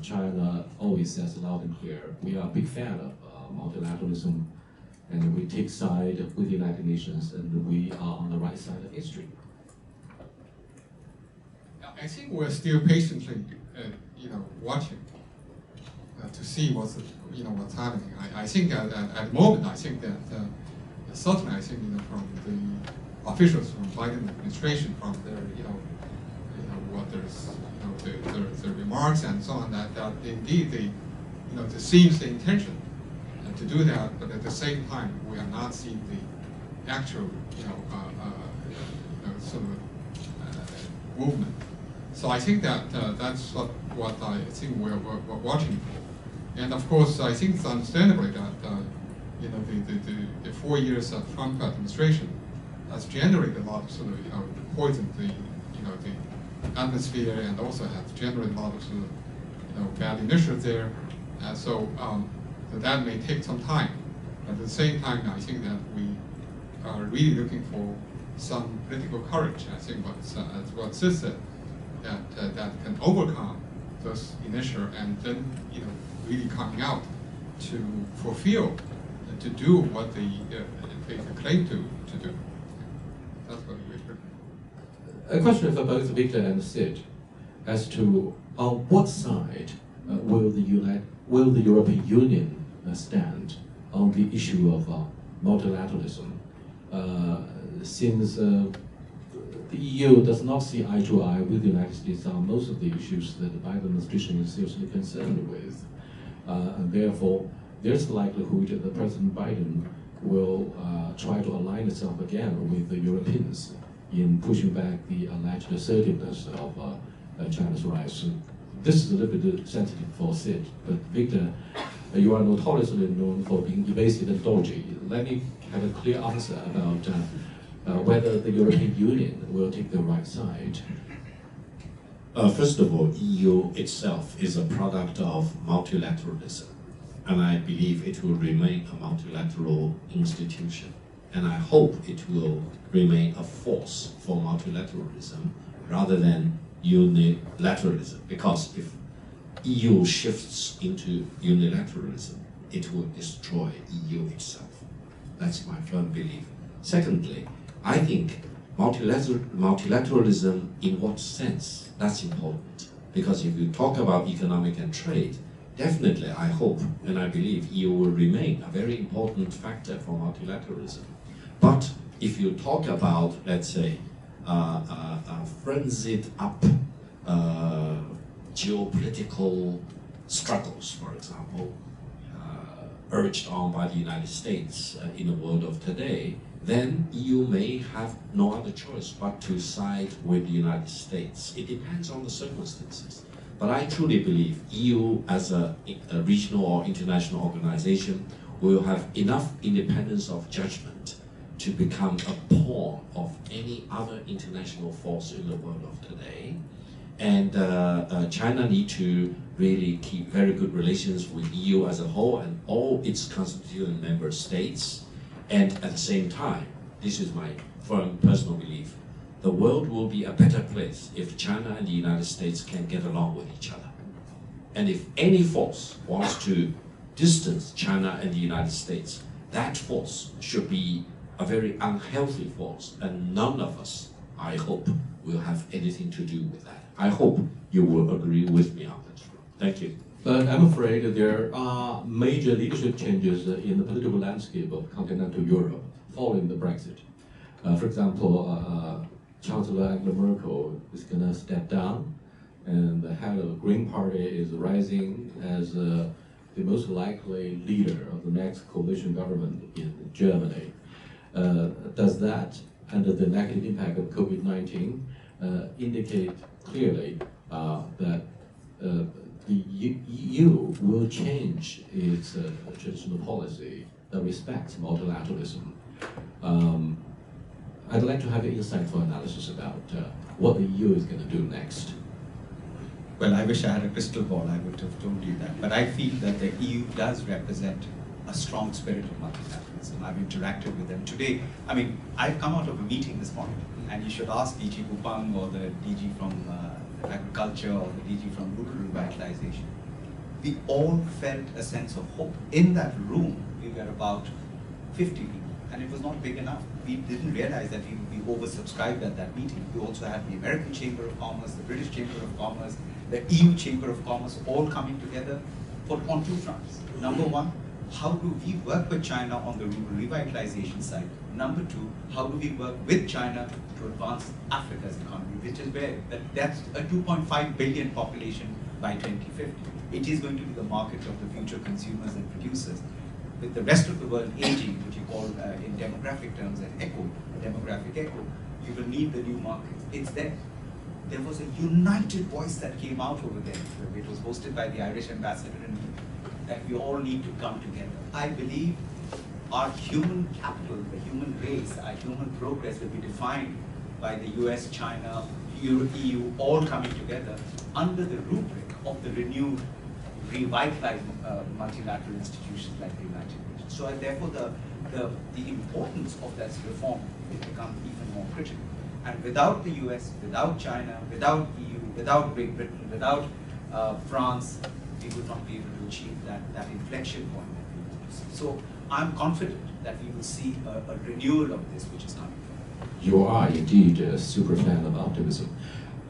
China always says loud and clear, we are a big fan of multilateralism, and we take side with the United Nations, and we are on the right side of history. I think we're still patiently, watching to see what's happening. I think at the moment, I think that certainly, I think from the officials from Biden administration, from their what there's the remarks and so on, that indeed there seems the intention to do that, but at the same time we are not seeing the actual sort of movement. So I think that that's what I think we're watching for. And of course, I think it's understandably that the 4 years of Trump administration has generated a lot of sort of poisoned the atmosphere, and also has generated a lot of sort of bad initiatives there. So that may take some time. But at the same time, I think that we are really looking for some political courage. I think what Sid said, that can overcome those initial and then really coming out to fulfill, to do what they claim to do. That's what we're looking for. A question for both Victor and Sid, as to on what side will the European Union stand on the issue of multilateralism, since the EU does not see eye to eye with the United States on most of the issues that the Biden administration is seriously concerned with, and therefore there's the likelihood that President Biden will try to align itself again with the Europeans in pushing back the alleged assertiveness of China's rights this is a little bit sensitive for Sid, but Victor, you are notoriously known for being evasive and dodgy. Let me have a clear answer about whether the European Union will take the right side. First of all, EU itself is a product of multilateralism, and I believe it will remain a multilateral institution. And I hope it will remain a force for multilateralism rather than unilateralism, because if EU shifts into unilateralism, it will destroy EU itself. That's my firm belief. Secondly, I think multilateralism in what sense? That's important. Because if you talk about economic and trade, definitely I hope and I believe EU will remain a very important factor for multilateralism. But if you talk about, let's say, frenzied up geopolitical struggles, for example, urged on by the United States in the world of today, then EU may have no other choice but to side with the United States. It depends on the circumstances. But I truly believe EU as a regional or international organization will have enough independence of judgment to become a pawn of any other international force in the world of today. And China needs to really keep very good relations with EU as a whole and all its constituent member states. And at the same time, this is my firm personal belief, the world will be a better place if China and the United States can get along with each other. And if any force wants to distance China and the United States, that force should be a very unhealthy force, and none of us, I hope, will have anything to do with that. I hope you will agree with me on that. Thank you. But I'm afraid there are major leadership changes in the political landscape of continental Europe following the Brexit. For example, Chancellor Angela Merkel is going to step down, and the head of the Green Party is rising as the most likely leader of the next coalition government in Germany. Does that, under the negative impact of COVID-19, indicate clearly that the EU will change its traditional policy that respects multilateralism? I'd like to have an insightful analysis about what the EU is going to do next. Well, I wish I had a crystal ball, I would have told you that. But I feel that the EU does represent a strong spirit of multilateralism. I've interacted with them today. I mean, I've come out of a meeting this morning, and you should ask DG Bupang or the DG from agriculture or the DG from rural revitalization. We all felt a sense of hope. In that room, we were about 50 people, and it was not big enough. We didn't realize that we would be oversubscribed at that meeting. We also had the American Chamber of Commerce, the British Chamber of Commerce, the EU Chamber of Commerce, all coming together on two fronts. Number one, how do we work with China on the rural revitalization side? Number two, how do we work with China to advance Africa's economy, which is where that's a 2.5 billion population by 2050. It is going to be the market of the future consumers and producers. With the rest of the world aging, which you call in demographic terms an echo, a demographic echo, you will need the new markets. It's there. There was a united voice that came out over there. It was hosted by the Irish ambassador in that we all need to come together. I believe our human capital, the human race, our human progress will be defined by the US, China, EU, all coming together under the rubric of the renewed, revitalized multilateral institutions like the United Nations. So therefore the importance of that reform will become even more critical. And without the US, without China, without EU, without Great Britain, without France, we would not be able to achieve that inflection point that we want to see. So I'm confident that we will see a renewal of this which is coming. You are indeed a super fan of optimism.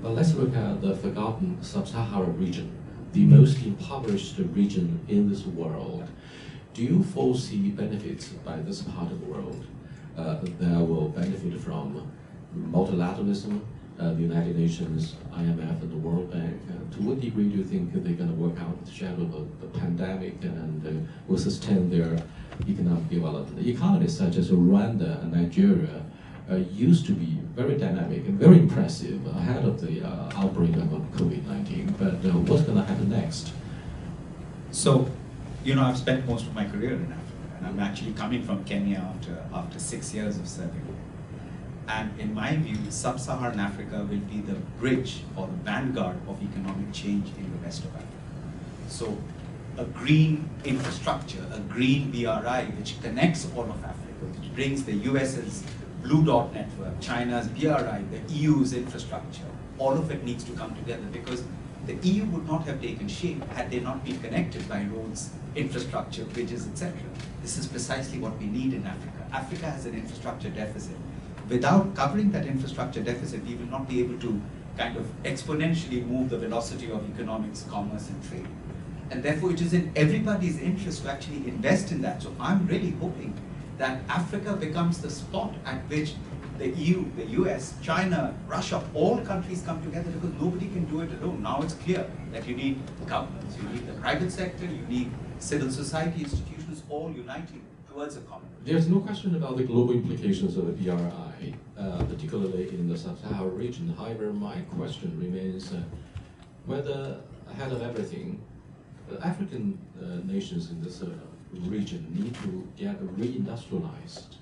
But let's look at the forgotten sub-Saharan region, the most impoverished region in this world. Do you foresee benefits by this part of the world that will benefit from multilateralism, the United Nations, IMF, and the World Bank? To what degree do you think they're going to work out the shadow of the pandemic and will sustain their economic development? Economies such as Rwanda and Nigeria used to be very dynamic and very impressive ahead of the outbreak of COVID-19. But what's going to happen next? So, you know, I've spent most of my career in Africa, and I'm actually coming from Kenya after 6 years of serving. And in my view, sub-Saharan Africa will be the bridge or the vanguard of economic change in the rest of Africa. So a green infrastructure, a green BRI, which connects all of Africa, which brings the US's Blue Dot network, China's BRI, the EU's infrastructure, all of it needs to come together, because the EU would not have taken shape had they not been connected by roads, infrastructure, bridges, etc. This is precisely what we need in Africa. Africa has an infrastructure deficit. Without covering that infrastructure deficit, we will not be able to kind of exponentially move the velocity of economics, commerce, and trade. And therefore, it is in everybody's interest to actually invest in that. So I'm really hoping that Africa becomes the spot at which the EU, the US, China, Russia, all countries come together, because nobody can do it alone. Now it's clear that you need governments, you need the private sector, you need civil society institutions, all uniting towards a common. There's no question about the global implications of the BRI, particularly in the Sub-Saharan region. However, my question remains whether, ahead of everything, the African nations in this region need to get reindustrialized.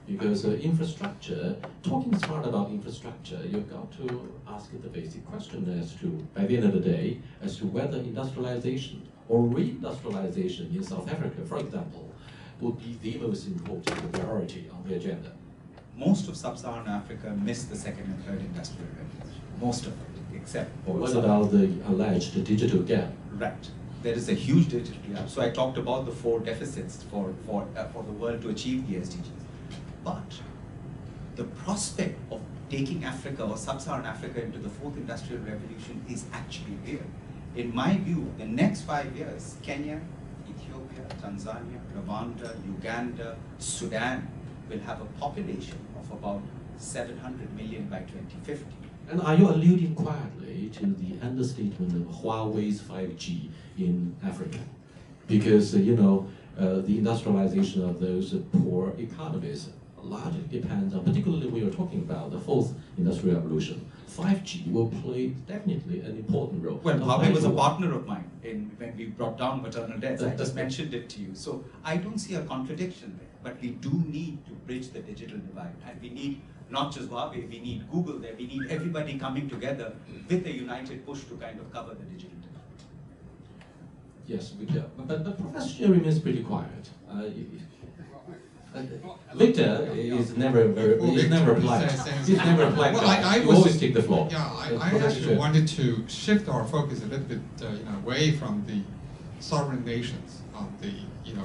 Because infrastructure, talking smart about infrastructure, you've got to ask the basic question as to, by the end of the day, as to whether industrialization or reindustrialization in South Africa, for example, would be the most important priority on the agenda. Most of sub-Saharan Africa missed the second and third industrial revolution. Most of it, except for what about the alleged digital gap? Right. There is a huge digital gap. So I talked about the 4 deficits for the world to achieve the SDGs. But the prospect of taking Africa or sub-Saharan Africa into the 4th industrial revolution is actually real. In my view, the next 5 years, Kenya, Ethiopia, Tanzania, Rwanda, Uganda, Sudan will have a population of about 700 million by 2050. And are you alluding quietly to the understatement of Huawei's 5G in Africa? Because, you know, the industrialization of those poor economies largely depends on, particularly when you're talking about the 4th industrial revolution, 5G will play definitely an important role. Well, Huawei was a partner of mine when we brought down maternal deaths. I just mentioned it to you. So I don't see a contradiction there, but we do need to bridge the digital divide. And we need not just Huawei, we need Google there, we need everybody coming together with a united push to kind of cover the digital divide. Yes, but Professor Xue remains pretty quiet. Victor is never replied. He's never replied. You always take the floor. Yeah, I actually wanted to shift our focus a little bit, away from the sovereign nations.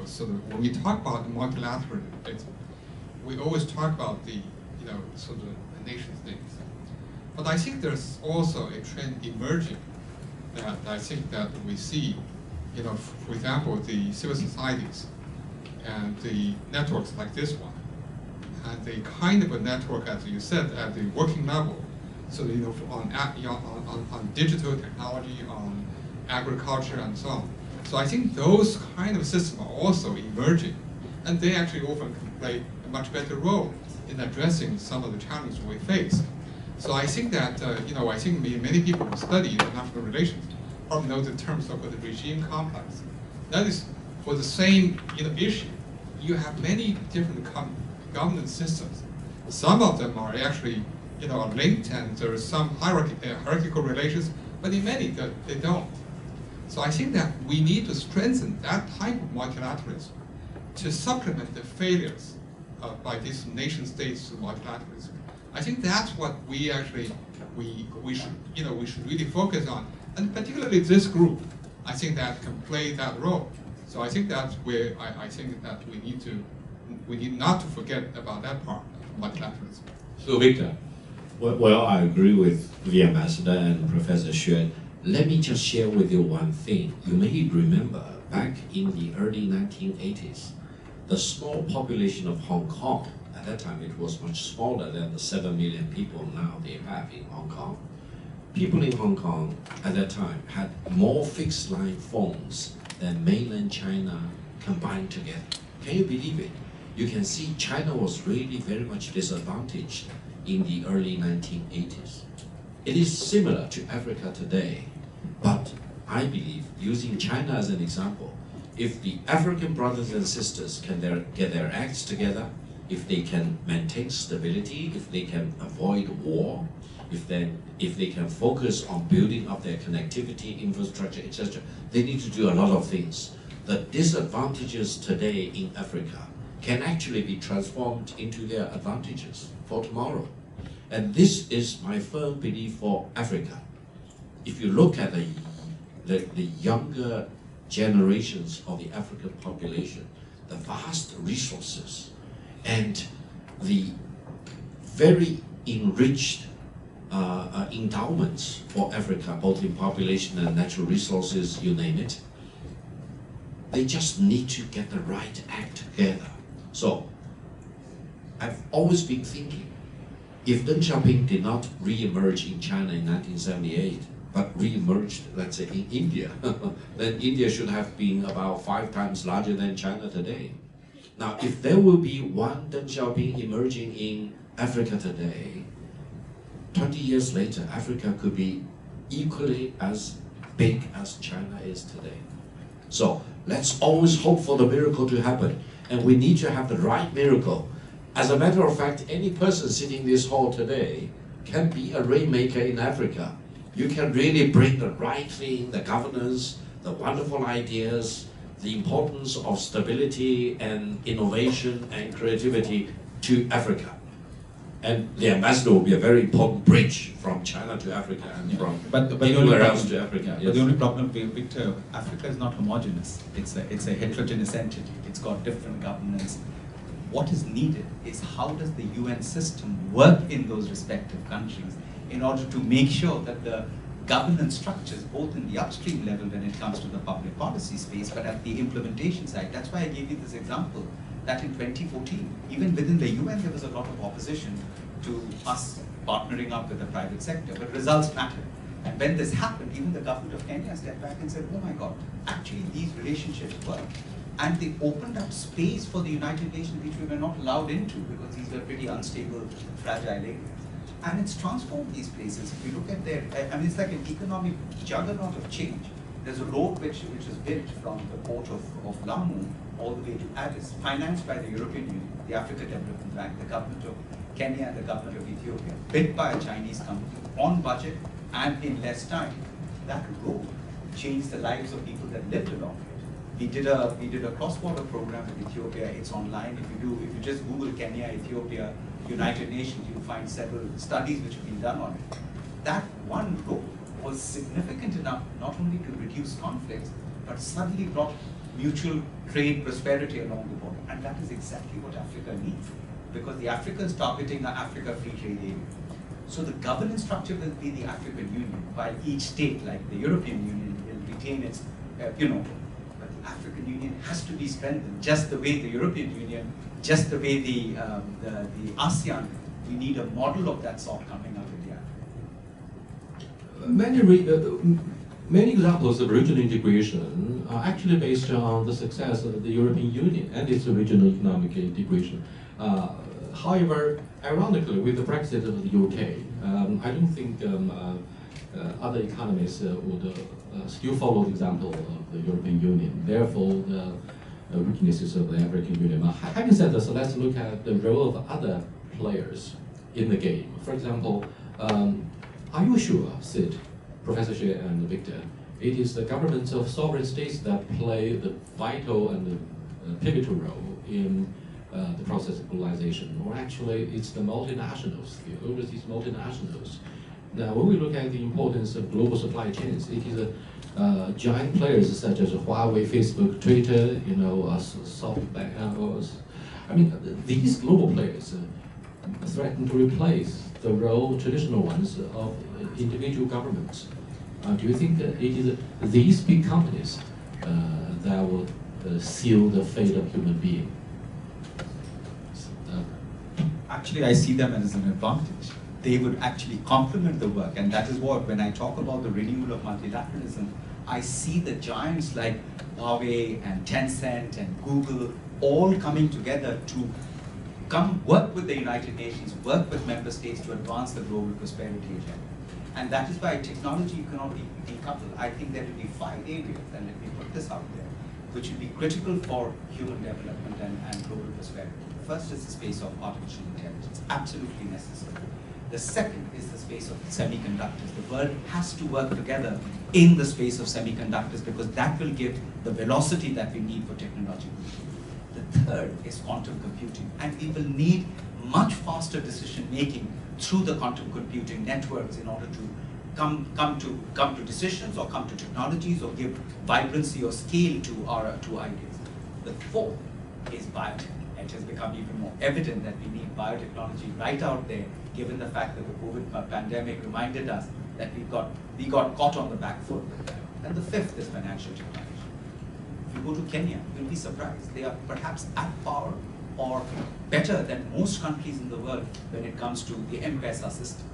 So that when we talk about multilateralism, we always talk about the, sort of the nation states. But I think there's also a trend emerging that I think that we see, for example, the civil societies and the networks like this one, and the kind of a network, as you said, at the working level, so on digital technology, on agriculture, and so on. So I think those kind of systems are also emerging, and they actually often can play a much better role in addressing some of the challenges we face. So I think that, I think many people who study international relations probably know the term so-called the regime complex. That is, for the same issue, you have many different governance systems. Some of them are actually are linked, and there are some hierarchical relations, but in many they don't. So I think that we need to strengthen that type of multilateralism to supplement the failures by these nation states multilateralism. I think that's what we actually we should really focus on, and particularly this group, I think that can play that role. So I think that's where I think that we need not to forget about that part of multilateralism. So Victor. Well, I agree with the ambassador and Professor Xue. Let me just share with you one thing. You may remember back in the early 1980s, the small population of Hong Kong, at that time it was much smaller than the 7 million people now they have in Hong Kong. People in Hong Kong at that time had more fixed line phones than mainland China combined together. Can you believe it? you can see China was really very much disadvantaged in the early 1980s. It is similar to Africa today, but I believe, using China as an example, if the African brothers and sisters can get their acts together, if they can maintain stability, if they can avoid war, if they can focus on building up their connectivity, infrastructure, etc., they need to do a lot of things. The disadvantages today in Africa can actually be transformed into their advantages for tomorrow. And this is my firm belief for Africa. If you look at the younger generations of the African population, the vast resources and the very enriched endowments for Africa, both in population and natural resources, you name it, they just need to get the right act together. So, I've always been thinking, if Deng Xiaoping did not re-emerge in China in 1978, but re-emerged, let's say, in India, then India should have been about 5 times larger than China today. Now, if there will be one Deng Xiaoping emerging in Africa today, 20 years later, Africa could be equally as big as China is today. So, let's always hope for the miracle to happen, and we need to have the right miracle. As a matter of fact, any person sitting in this hall today can be a rainmaker in Africa. You can really bring the right thing, the governance, the wonderful ideas, the importance of stability and innovation and creativity to Africa. And the ambassador will be a very important bridge from China to Africa and from anywhere else to Africa. But the only problem, Victor, Africa is not homogeneous. It's a heterogeneous entity. It's got different governance. What is needed is how does the UN system work in those respective countries in order to make sure that the governance structures, both in the upstream level when it comes to the public policy space, but at the implementation side. That's why I gave you this example, that in 2014, even within the UN, there was a lot of opposition to us partnering up with the private sector, but results matter. And when this happened, even the government of Kenya stepped back and said, oh my God, actually these relationships work. And they opened up space for the United Nations, which we were not allowed into because these were pretty unstable, fragile areas. And it's transformed these places. If you look at their, I mean, it's like an economic juggernaut of change. There's a road which is built from the port of Lamu all the way to Addis, financed by the European Union, the Africa Development Bank, the government of Kenya and the government of Ethiopia, built by a Chinese company, on budget and in less time. That road changed the lives of people that lived along it. We did a cross-border program with Ethiopia. It's online. If you just Google Kenya, Ethiopia, United Nations, you'll find several studies which have been done on it. That one road was significant enough not only to reduce conflicts, but suddenly brought mutual trade prosperity along the border. And that is exactly what Africa needs, because the Africa is targeting the Africa Free Trade Area. So the governance structure will be the African Union, while each state, like the European Union, will retain its, but the African Union has to be strengthened, just the way the European Union, just the way the ASEAN. We need a model of that sort coming out of the Africa. Many examples of regional integration are actually based on the success of the European Union and its regional economic integration. However, ironically, with the Brexit of the UK, I don't think other economies would still follow the example of the European Union. Therefore, the weaknesses of the African Union. Having said this, let's look at the role of other players in the game. For example, are you sure, Sid, Professor Xue and Victor, it is the governments of sovereign states that play the vital and pivotal role in the process of globalization, or actually it's the multinationals, the overseas multinationals? Now, when we look at the importance of global supply chains, it is giant players such as Huawei, Facebook, Twitter, SoftBank. I mean, these global players threaten to replace the traditional ones of individual governments. Do you think that it is these big companies that will seal the fate of human beings? Actually, I see them as an advantage. They would actually complement the work, and that is what, when I talk about the renewal of multilateralism, I see the giants like Huawei and Tencent and Google all coming together to work with the United Nations, work with member states to advance the global prosperity agenda. And that is why technology cannot be decoupled. I think there will be 5 areas, and let me put this out there, which will be critical for human development and global prosperity. The first is the space of artificial intelligence, absolutely necessary. The second is the space of semiconductors. The world has to work together in the space of semiconductors because that will give the velocity that we need for technological change. The third is quantum computing, and we will need much faster decision making through the quantum computing networks in order to come to decisions or come to technologies or give vibrancy or scale to ideas. The fourth is biotech. It has become even more evident that we need biotechnology right out there, given the fact that the COVID pandemic reminded us that we got caught on the back foot with that. And the fifth is financial technology. If you go to Kenya, you'll be surprised. They are perhaps at par or better than most countries in the world when it comes to the M-Pesa system,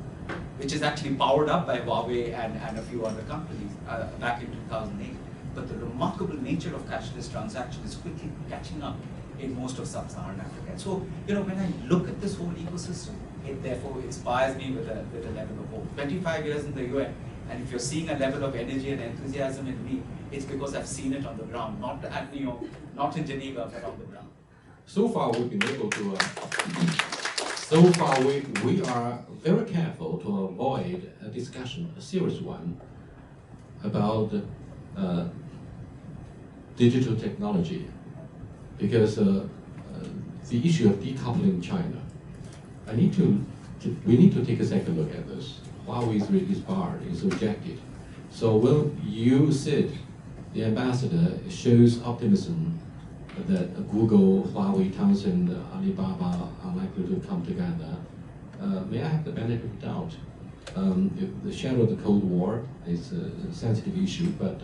which is actually powered up by Huawei and a few other companies back in 2008. But the remarkable nature of cashless transaction is quickly catching up in most of sub-Saharan Africa. And so, when I look at this whole ecosystem, it therefore inspires me with a level of hope. 25 years in the UN, and if you're seeing a level of energy and enthusiasm in me, it's because I've seen it on the ground, not at New York, not in Geneva, but on the ground. So far, we've been able to. We are very careful to avoid a discussion, a serious one, about digital technology, because the issue of decoupling China. We need to take a second look at this. Huawei is barred, is rejected. So when you Sid, the ambassador, shows optimism that Google, Huawei, Tencent, Alibaba are likely to come together, may I have the benefit of doubt? The shadow of the Cold War is a sensitive issue, but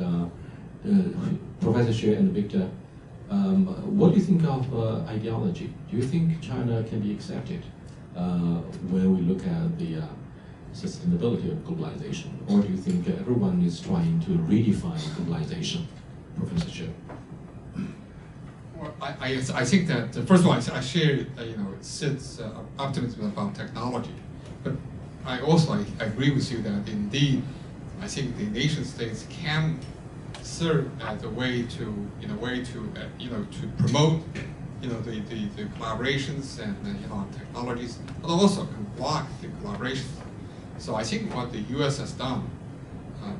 Professor Xue and Victor, what do you think of ideology? Do you think China can be accepted when we look at the sustainability of globalization? Or do you think everyone is trying to redefine globalization? Professor Xue. Well, I think that, first of all, I share Sid's optimism about technology, but I agree with you that indeed, I think the nation states can serve as a way to promote the collaborations and technologies, but also can block the collaboration. So I think what the U.S. has done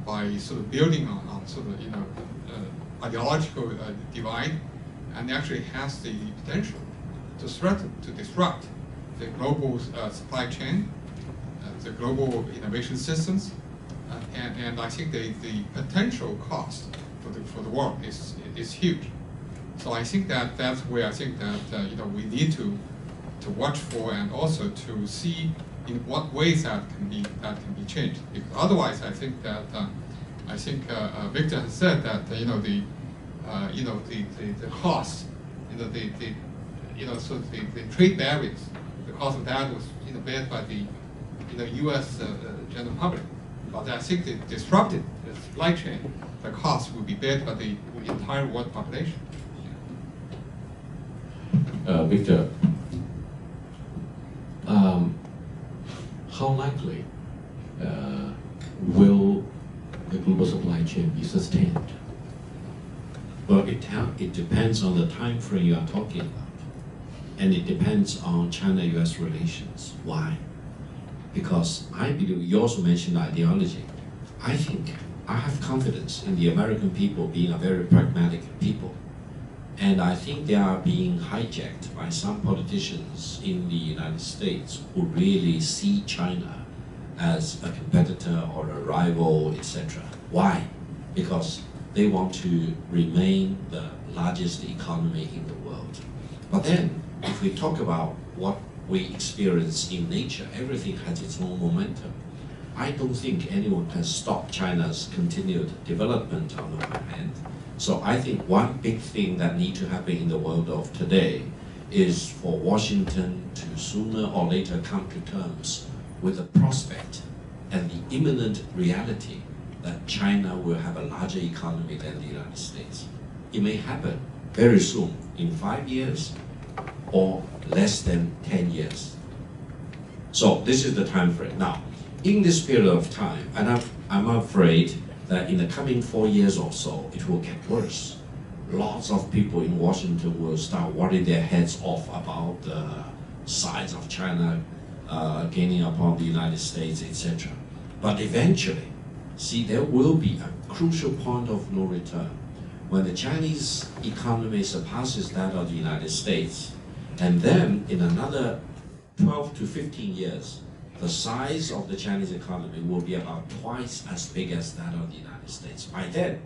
by sort of building on sort of ideological divide, and actually has the potential to disrupt the global supply chain, the global innovation systems, and I think the potential cost for the world is huge. So I think that's where I think that we need to watch for, and also to see in what ways that can be changed. Because otherwise, I think that Victor has said that the cost, so the trade barriers, the cost of that was bear by the U.S. general public. But I think the disrupted the supply chain, the cost will be borne by the entire world population. Victor, how likely will the global supply chain be sustained? Well, it depends on the time frame you are talking about. And it depends on China-US relations. Why? Because I believe, you also mentioned ideology. I think I have confidence in the American people being a very pragmatic people. And I think they are being hijacked by some politicians in the United States who really see China as a competitor or a rival, etc. Why? Because they want to remain the largest economy in the world. But then, if we talk about what we experience in nature, everything has its own momentum. I don't think anyone can stop China's continued development on the one hand. So I think one big thing that needs to happen in the world of today is for Washington to sooner or later come to terms with the prospect and the imminent reality that China will have a larger economy than the United States. It may happen, very soon, in 5 years, or less than 10 years. So this is the time frame. Now, in this period of time, and I'm afraid that in the coming 4 years or so, it will get worse. Lots of people in Washington will start worrying their heads off about the size of China gaining upon the United States, etc. But eventually, see, there will be a crucial point of no return when the Chinese economy surpasses that of the United States. And then in another 12 to 15 years, the size of the Chinese economy will be about twice as big as that of the United States. By then,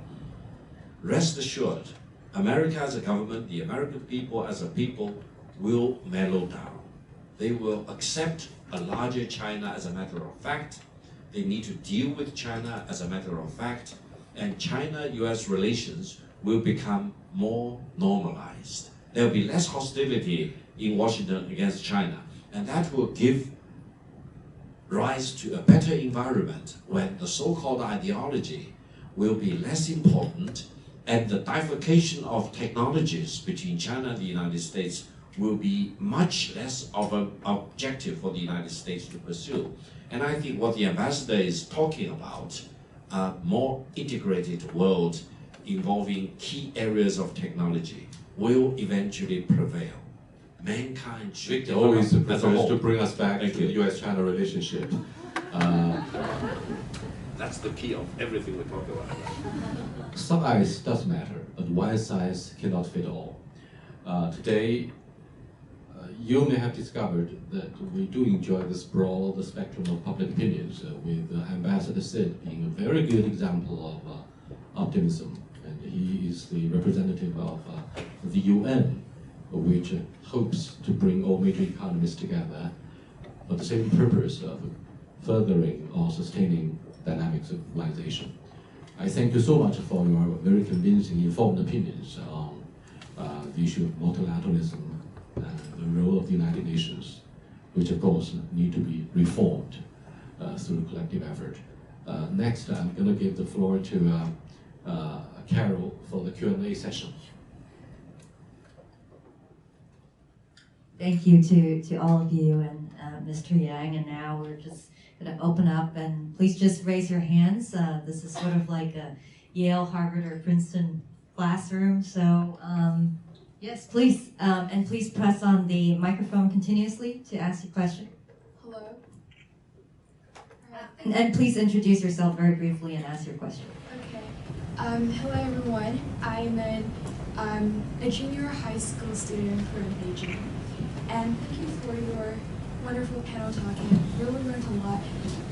rest assured, America as a government, the American people as a people will mellow down. They will accept a larger China as a matter of fact. They need to deal with China as a matter of fact. And China-US relations will become more normalized. There will be less hostility in Washington against China. And that will give rise to a better environment when the so-called ideology will be less important and the bifurcation of technologies between China and the United States will be much less of an objective for the United States to pursue. And I think what the ambassador is talking about, a more integrated world involving key areas of technology, will eventually prevail. Mankind should Victor always develop as a prefers whole. to bring us back Thank to the you. US-China relationship. That's the key of everything we talk about. Size does matter, but one size cannot fit all. Today, you may have discovered that we do enjoy this broad spectrum of public opinions, with Ambassador Sid being a very good example of optimism. And he is the representative of the UN, which hopes to bring all major economies together for the same purpose of furthering or sustaining dynamics of globalization. I thank you so much for your very convincing, informed opinions on the issue of multilateralism and the role of the United Nations, which of course need to be reformed through collective effort. Next, I'm going to give the floor to Carol for the Q&A session. Thank you to all of you and Mr. Yang. And now we're just going to open up, and please just raise your hands. This is sort of like a Yale, Harvard, or Princeton classroom. So yes, please, and please press on the microphone continuously to ask your question. Hello. And please introduce yourself very briefly and ask your question. Okay. Hello everyone. I'm a junior high school student from Beijing, and thank you for your wonderful panel talk. I really learned a lot.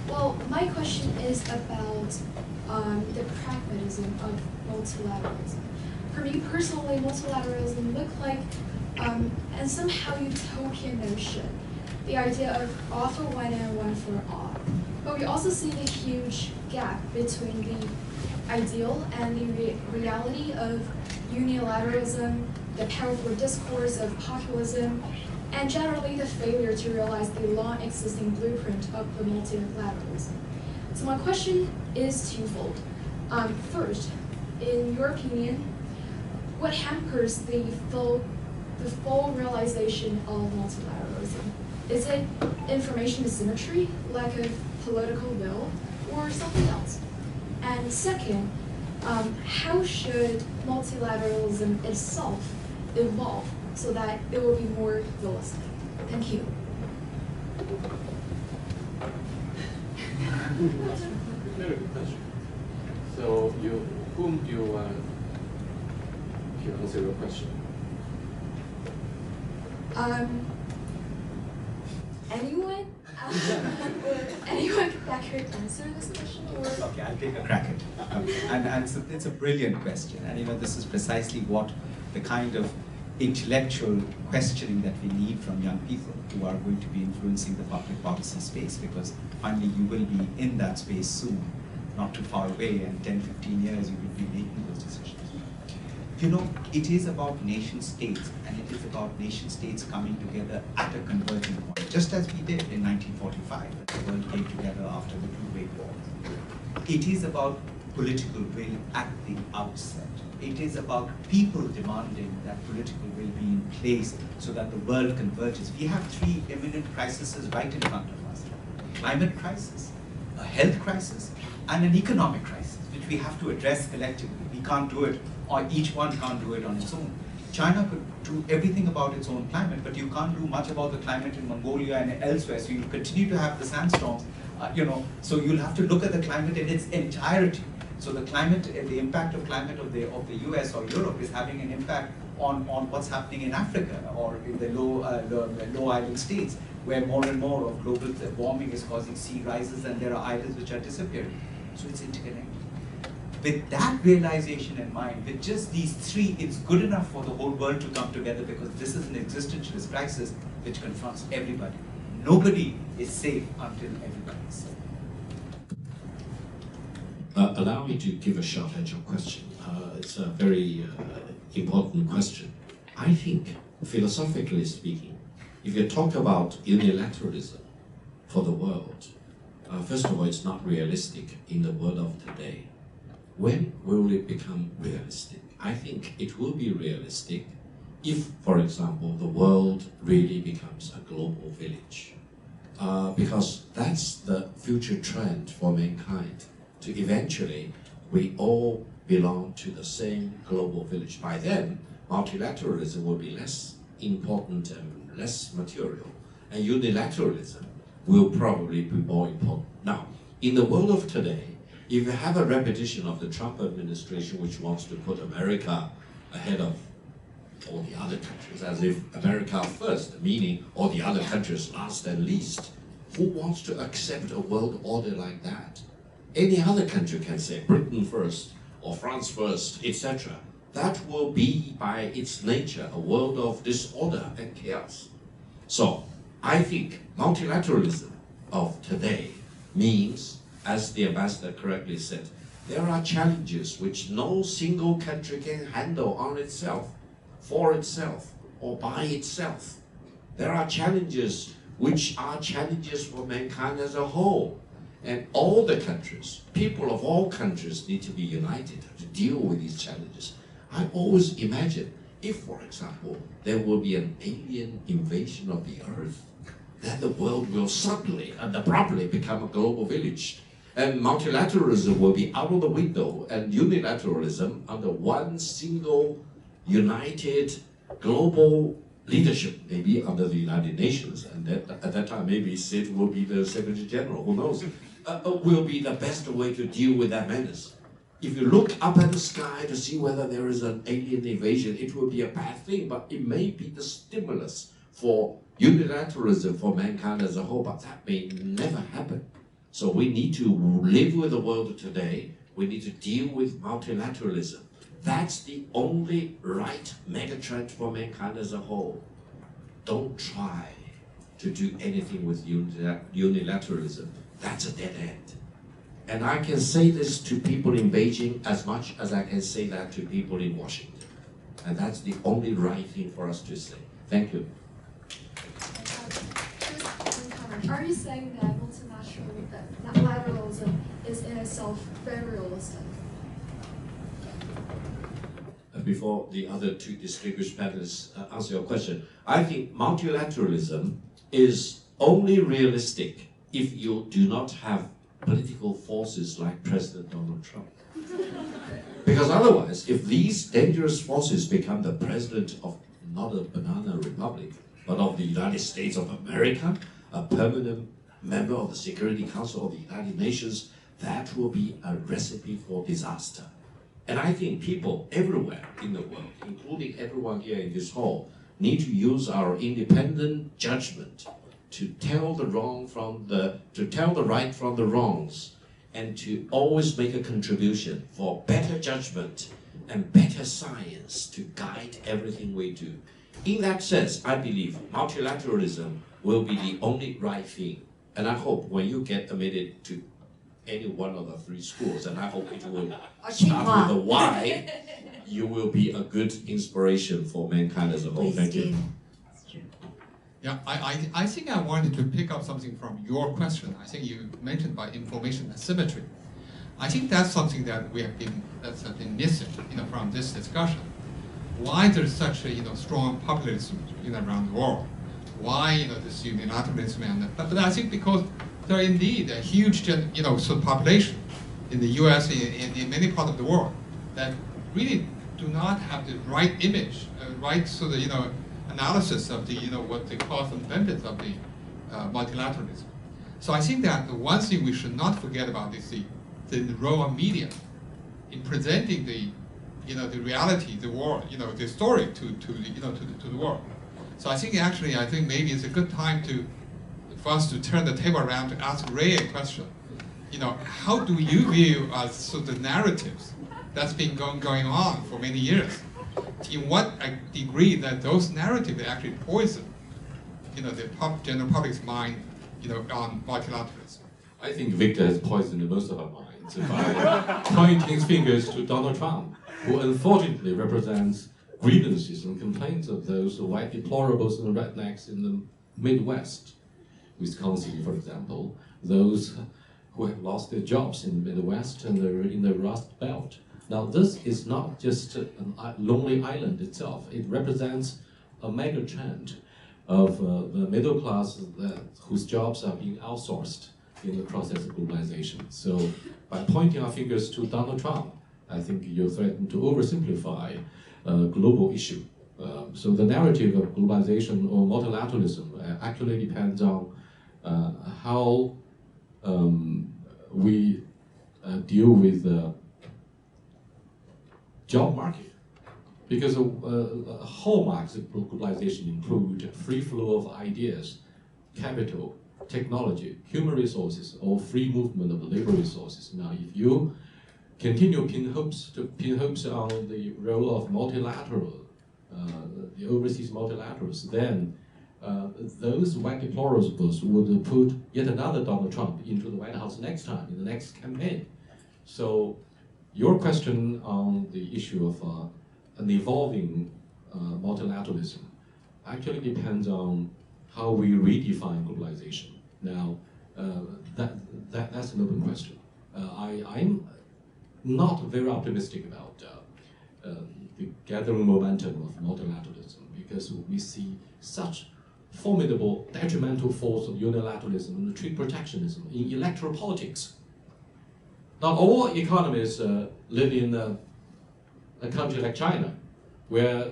Well, my question is about the pragmatism of multilateralism. For me personally, multilateralism looked like and somehow utopian notion, the idea of all for one and one for all. But we also see the huge gap between the ideal and the reality of unilateralism, the powerful discourse of populism, and generally the failure to realize the long-existing blueprint of the multilateralism. So my question is twofold. First, in your opinion, what hampers the full realization of multilateralism? Is it information asymmetry, lack of political will, or something else? And second, how should multilateralism itself evolve so that it will be more realistic? Thank you. Very good question. So, whom do you want to answer your question? Anyone? Anyone that could answer this question? Or? Okay, I'll take a crack at it. And it's a brilliant question. And this is precisely what the kind of intellectual questioning that we need from young people who are going to be influencing the public policy space, because finally you will be in that space soon, not too far away, and 10, 15 years you will be making those decisions. It is about nation states, and it is about nation states coming together at a converging point, just as we did in 1945, when the world came together after the two great wars. It is about political will at the outset. It is about people demanding that political will be in place so that the world converges. We have three imminent crises right in front of us. Climate crisis, a health crisis, and an economic crisis, which we have to address collectively. We can't do it, or each one can't do it on its own. China could do everything about its own climate, but you can't do much about the climate in Mongolia and elsewhere, so you'll continue to have the sandstorms, so you'll have to look at the climate in its entirety. So the climate, the impact of climate of the US or Europe is having an impact on what's happening in Africa or in the low island states, where more and more of global warming is causing sea rises and there are islands which are disappearing. So it's interconnected. With that realization in mind, with just these three, it's good enough for the whole world to come together, because this is an existentialist crisis which confronts everybody. Nobody is safe until everybody is safe. Allow me to give a shot at your question. It's a very important question. I think, philosophically speaking, if you talk about unilateralism for the world, first of all, it's not realistic in the world of today. When will it become realistic? I think it will be realistic if, for example, the world really becomes a global village. Because that's the future trend for mankind, to eventually we all belong to the same global village. By then, multilateralism will be less important and less material, and unilateralism will probably be more important. Now, in the world of today, if you have a repetition of the Trump administration, which wants to put America ahead of all the other countries, as if America first, meaning all the other countries last and least, who wants to accept a world order like that? Any other country can say Britain first, or France first, etc. That will be, by its nature, a world of disorder and chaos. So, I think multilateralism of today means, as the ambassador correctly said, there are challenges which no single country can handle on itself, for itself, or by itself. There are challenges which are challenges for mankind as a whole. And all the countries, people of all countries, need to be united to deal with these challenges. I always imagine if, for example, there will be an alien invasion of the earth, then the world will suddenly and abruptly become a global village. And multilateralism will be out of the window, and unilateralism under one single united global leadership, maybe under the United Nations, and at that time maybe Sid will be the Secretary General, who knows, will be the best way to deal with that menace. If you look up at the sky to see whether there is an alien invasion, it will be a bad thing, but it may be the stimulus for unilateralism for mankind as a whole, but that may never happen. So we need to live with the world today. We need to deal with multilateralism. That's the only right megatrend for mankind as a whole. Don't try to do anything with unilateralism. That's a dead end. And I can say this to people in Beijing as much as I can say that to people in Washington. And that's the only right thing for us to say. Thank you. Are you saying that multilateralism is in itself very realistic? Before the other two distinguished panelists answer your question, I think multilateralism is only realistic if you do not have political forces like President Donald Trump. Because otherwise, if these dangerous forces become the president of not a banana republic, but of the United States of America, a permanent member of the Security Council of the United Nations, that will be a recipe for disaster. And I think people everywhere in the world, including everyone here in this hall, need to use our independent judgment to tell the right from the wrongs, and to always make a contribution for better judgment and better science to guide everything we do. In that sense, I believe multilateralism will be the only right thing. And I hope when you get admitted to any one of the three schools, and I hope it will start with a Y, you will be a good inspiration for mankind as a whole. Thank you. Yeah, I think I wanted to pick up something from your question. I think you mentioned about information asymmetry. I think that's something that that's been missing, from this discussion. Why there's such a strong populism around the world? Why this unilateralism but I think because there are indeed a huge sort of population in the U.S. in many parts of the world that really do not have the right image, right sort of analysis of the what the costs and benefits of the multilateralism. So I think that the one thing we should not forget about is the role of media in presenting the the reality, the world, the story to the world. So I think maybe it's a good time for us to turn the table around to ask Ray a question. How do you view sort of the narratives that's been going on for many years? In what degree that those narratives actually poison, the general public's mind, on multilateralism? I think Victor has poisoned most of our minds by pointing his fingers to Donald Trump, who unfortunately represents grievances and complaints of those white deplorables and rednecks in the Midwest, Wisconsin, for example, those who have lost their jobs in the Midwest and they're in the Rust Belt. Now, this is not just a lonely island itself. It represents a mega trend of the middle class whose jobs are being outsourced in the process of globalization. So by pointing our fingers to Donald Trump, I think you threaten to oversimplify a global issue. So the narrative of globalization or multilateralism actually depends on how we deal with the job market. Because hallmarks of globalization include free flow of ideas, capital, technology, human resources, or free movement of labor resources. Now, if you continue pin hopes on the role of multilateral, the overseas multilaterals, then those white deplorables would put yet another Donald Trump into the White House next time, in the next campaign. So your question on the issue of an evolving multilateralism actually depends on how we redefine globalization. Now, that's an open question. I'm not very optimistic about the gathering momentum of multilateralism because we see such formidable detrimental force of unilateralism and trade protectionism in electoral politics. Not all economies live in a country like China, where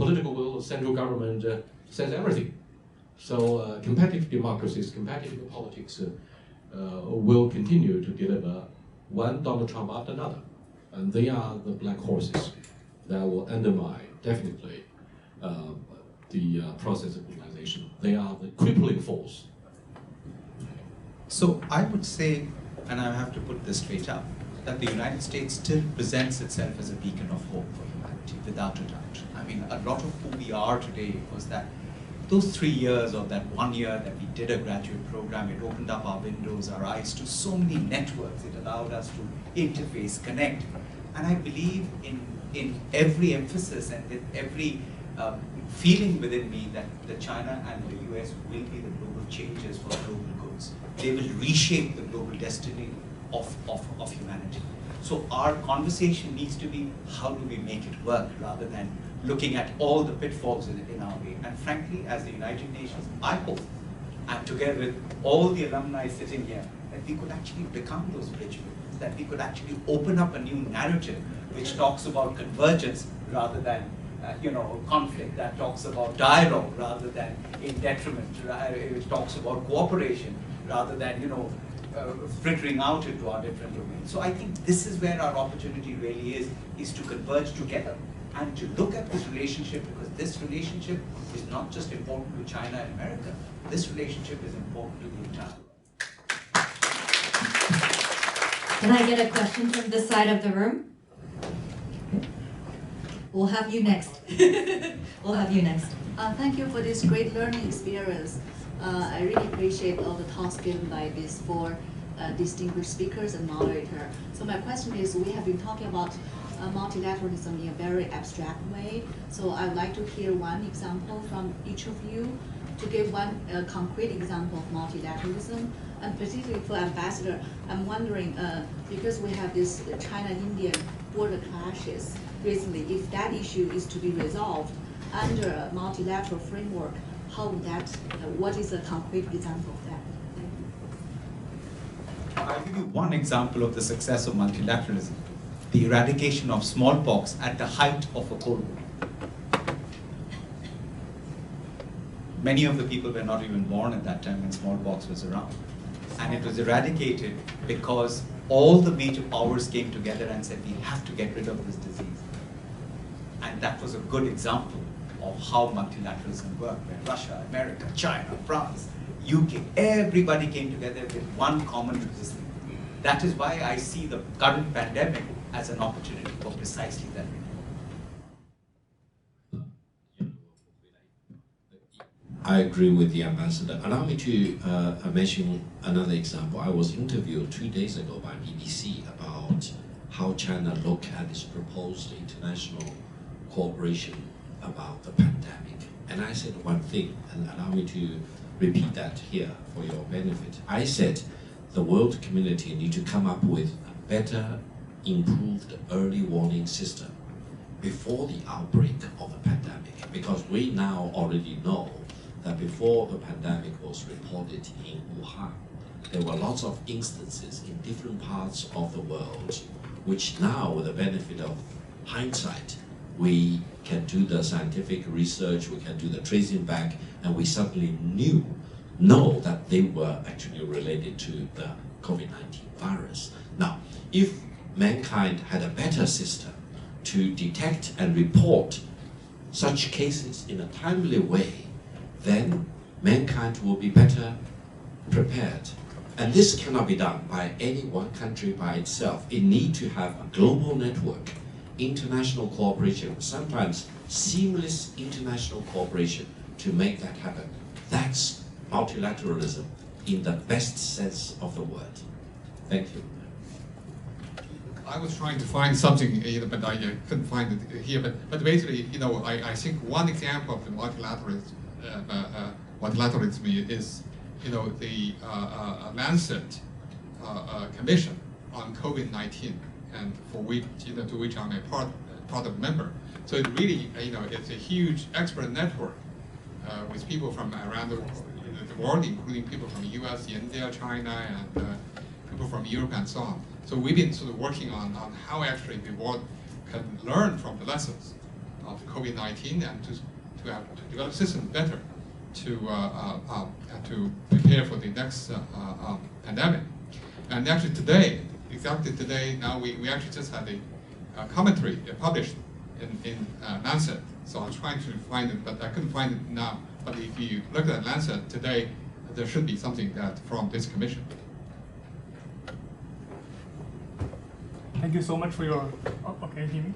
political will of central government says everything. So competitive democracies, competitive politics will continue to deliver one Donald Trump after another. And they are the black horses that will undermine, definitely, the process of globalization. They are the crippling force. So I would say, and I have to put this straight up, that the United States still presents itself as a beacon of hope for humanity, without a doubt. I mean, a lot of who we are today was that those 3 years or that 1 year that we did a graduate program, it opened up our windows, our eyes to so many networks. It allowed us to interface, connect. And I believe in every emphasis and with every feeling within me that China and the US will be the global changers for global goods. They will reshape the global destiny of humanity. So our conversation needs to be, how do we make it work, rather than looking at all the pitfalls in our way. And frankly, as the United Nations, I hope, and together with all the alumni sitting here, that we could actually become those bridge builders, that we could actually open up a new narrative which talks about convergence rather than conflict, that talks about dialogue rather than in detriment, which talks about cooperation rather than frittering out into our different domains. So I think this is where our opportunity really is to converge together and to look at this relationship, because this relationship is not just important to China and America. This relationship is important to the entire world. Can I get a question from this side of the room? We'll have you next. We'll have you next. Thank you for this great learning experience. I really appreciate all the talks given by these four distinguished speakers and moderator. So my question is, we have been talking about multilateralism in a very abstract way. So I'd like to hear one example from each of you to give one concrete example of multilateralism, and particularly for Ambassador, I'm wondering, because we have this China-Indian border clashes recently, if that issue is to be resolved under a multilateral framework, how would that, what is a concrete example of that? Thank you. I'll give you one example of the success of multilateralism: the eradication of smallpox at the height of a Cold War. Many of the people were not even born at that time when smallpox was around. And it was eradicated because all the major powers came together and said, we have to get rid of this disease. And that was a good example of how multilateralism worked, where Russia, America, China, France, UK, everybody came together with one common resistance. That is why I see the current pandemic as an opportunity for precisely that. I agree with the ambassador. Allow me to mention another example. I was interviewed 2 days ago by BBC about how China looked at its proposed international cooperation about the pandemic. And I said one thing, and allow me to repeat that here for your benefit. I said the world community need to come up with a better, improved early warning system before the outbreak of the pandemic, because we now already know that before the pandemic was reported in Wuhan, there were lots of instances in different parts of the world, which now, with the benefit of hindsight, we can do the scientific research, we can do the tracing back, and we suddenly know that they were actually related to the COVID-19 virus. Now, if mankind had a better system to detect and report such cases in a timely way, then mankind will be better prepared. And this cannot be done by any one country by itself. It needs to have a global network, international cooperation, sometimes seamless international cooperation to make that happen. That's multilateralism in the best sense of the word. Thank you. I was trying to find something, but I couldn't find it here. But basically, I think one example of the multilateralism is, the Lancet Commission on COVID-19, and for which, to which I'm a part member. So it really, it's a huge expert network with people from around the world, including people from US, India, China, and people from Europe, and so on. So we've been sort of working on how actually the world can learn from the lessons of the COVID-19 and to develop systems better to prepare for the next pandemic. And actually today, exactly today, now we actually just had a commentary published in Lancet. So I was trying to find it, but I couldn't find it now. But if you look at Lancet today, there should be something that from this commission. Thank you so much for your, can you hear me?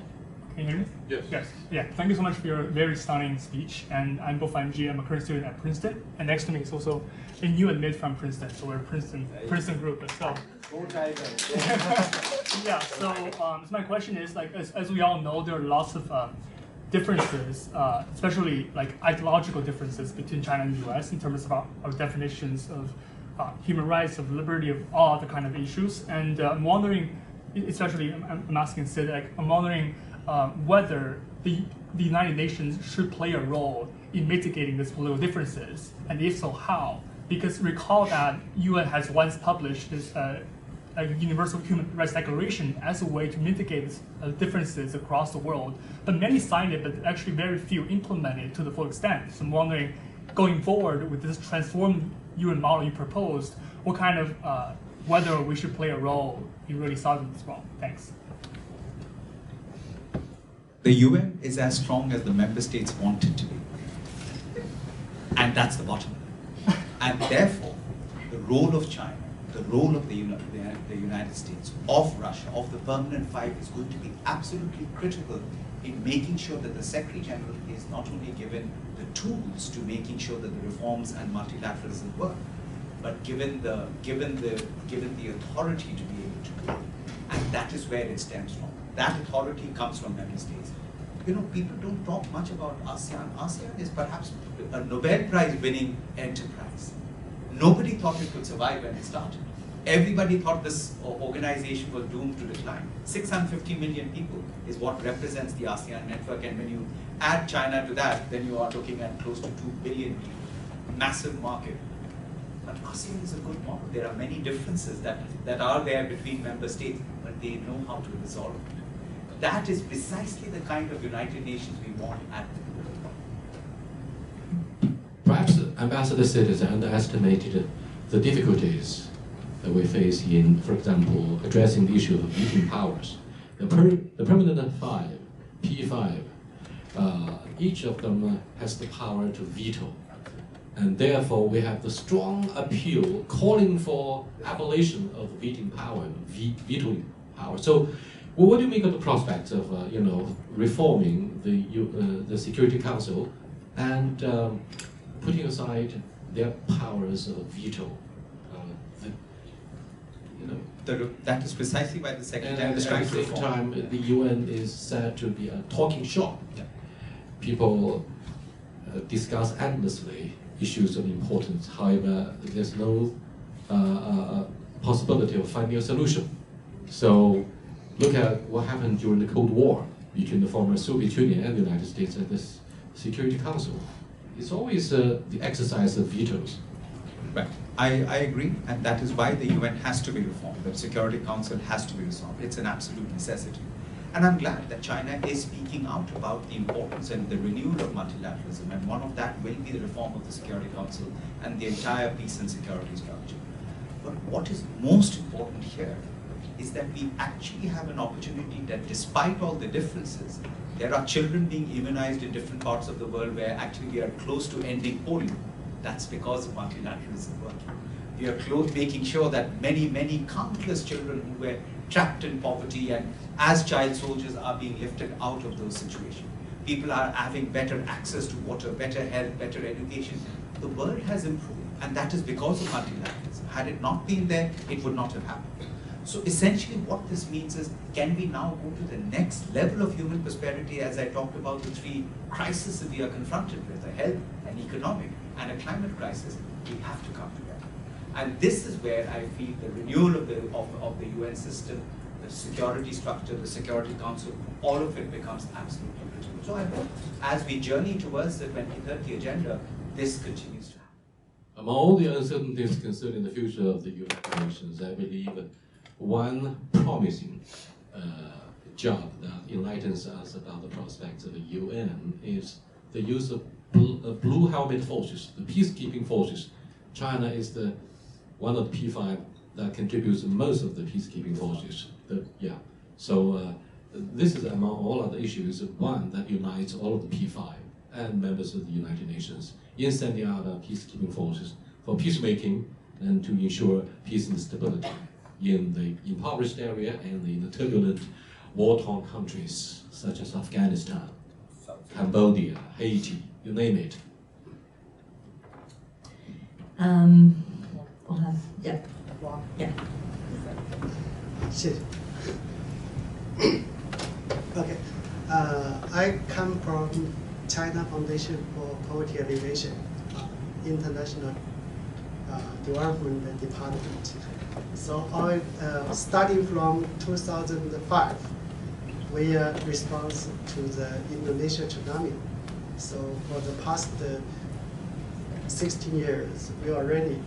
Can you hear me? Yes. Yes. Yeah. Thank you so much for your very stunning speech. And I'm Bo Fan-ji. I'm a current student at Princeton. And next to me is also a new admit from Princeton. So we're a Princeton group. Let's go. Yeah. So my question is, like, as we all know, there are lots of differences, especially like ideological differences between China and the US in terms of our definitions of human rights, of liberty, of all other kind of issues. And I'm wondering, especially I'm asking Sid, like, I'm wondering whether the United Nations should play a role in mitigating these political differences, and if so, how? Because recall that UN has once published this a Universal Human Rights Declaration as a way to mitigate differences across the world, but many signed it, but actually very few implemented it to the full extent. So I'm wondering, going forward with this transformed UN model you proposed, what kind of whether we should play a role in really solving this problem? Thanks. The UN is as strong as the member states want it to be. And that's the bottom line. And therefore, the role of China, the role of the United States, of Russia, of the Permanent Five is going to be absolutely critical in making sure that the Secretary General is not only given the tools to making sure that the reforms and multilateralism work, but given the authority to be able to do it. And that is where it stems from. That authority comes from member states. people don't talk much about ASEAN. ASEAN is perhaps a Nobel Prize winning enterprise. Nobody thought it could survive when it started. Everybody thought this organization was doomed to decline. 650 million people is what represents the ASEAN network, and when you add China to that, then you are looking at close to 2 billion people. Massive market. But ASEAN is a good model. There are many differences that are there between member states, but they know how to resolve it. That is precisely the kind of United Nations we want at the global. Perhaps Ambassador Sid has underestimated the difficulties that we face in, for example, addressing the issue of veto powers. The permanent five, P5, each of them has the power to veto. And therefore, we have the strong appeal calling for abolition of vetoing power, vetoing power. So, well, what do you make of the prospects of, reforming the Security Council and putting aside their powers of veto? That is precisely why the Secretary is trying at to the same reform. time, the UN is said to be a talking shop. Yeah. People discuss endlessly issues of importance. However, there's no possibility of finding a solution. So, look at what happened during the Cold War between the former Soviet Union and the United States at the Security Council. It's always the exercise of vetoes. Right. I agree, and that is why the UN has to be reformed. The Security Council has to be resolved. It's an absolute necessity. And I'm glad that China is speaking out about the importance and the renewal of multilateralism, and one of that will be the reform of the Security Council and the entire peace and security structure. But what is most important here is that we actually have an opportunity that despite all the differences, there are children being immunized in different parts of the world where actually we are close to ending polio. That's because of multilateralism working. We are making sure that many countless children who were trapped in poverty and as child soldiers are being lifted out of those situations. People are having better access to water, better health, better education. The world has improved, and that is because of multilateralism. Had it not been there, it would not have happened. So essentially what this means is, can we now go to the next level of human prosperity, as I talked about the three crises that we are confronted with, a health, an economic, and a climate crisis. We have to come together. And this is where I feel the renewal of the UN system, the security structure, the Security Council, all of it becomes absolutely critical. So I hope as we journey towards the 2030 agenda, this continues to happen. Among all the uncertainties concerning the future of the United Nations, I believe one promising job that enlightens us about the prospects of the UN is the use of blue helmet forces, the peacekeeping forces. China is one of the P5 that contributes most of the peacekeeping forces. So this is among all other issues, one that unites all of the P5 and members of the United Nations in sending out peacekeeping forces for peacemaking and to ensure peace and stability in the impoverished area and in the turbulent war-torn countries such as Afghanistan, Cambodia, Haiti, you name it. We'll have, yeah. Okay. I come from China Foundation for Poverty Alleviation, International Development Department. So I starting from 2005, we are responsible to the Indonesia tsunami. So for the past 16 years, we already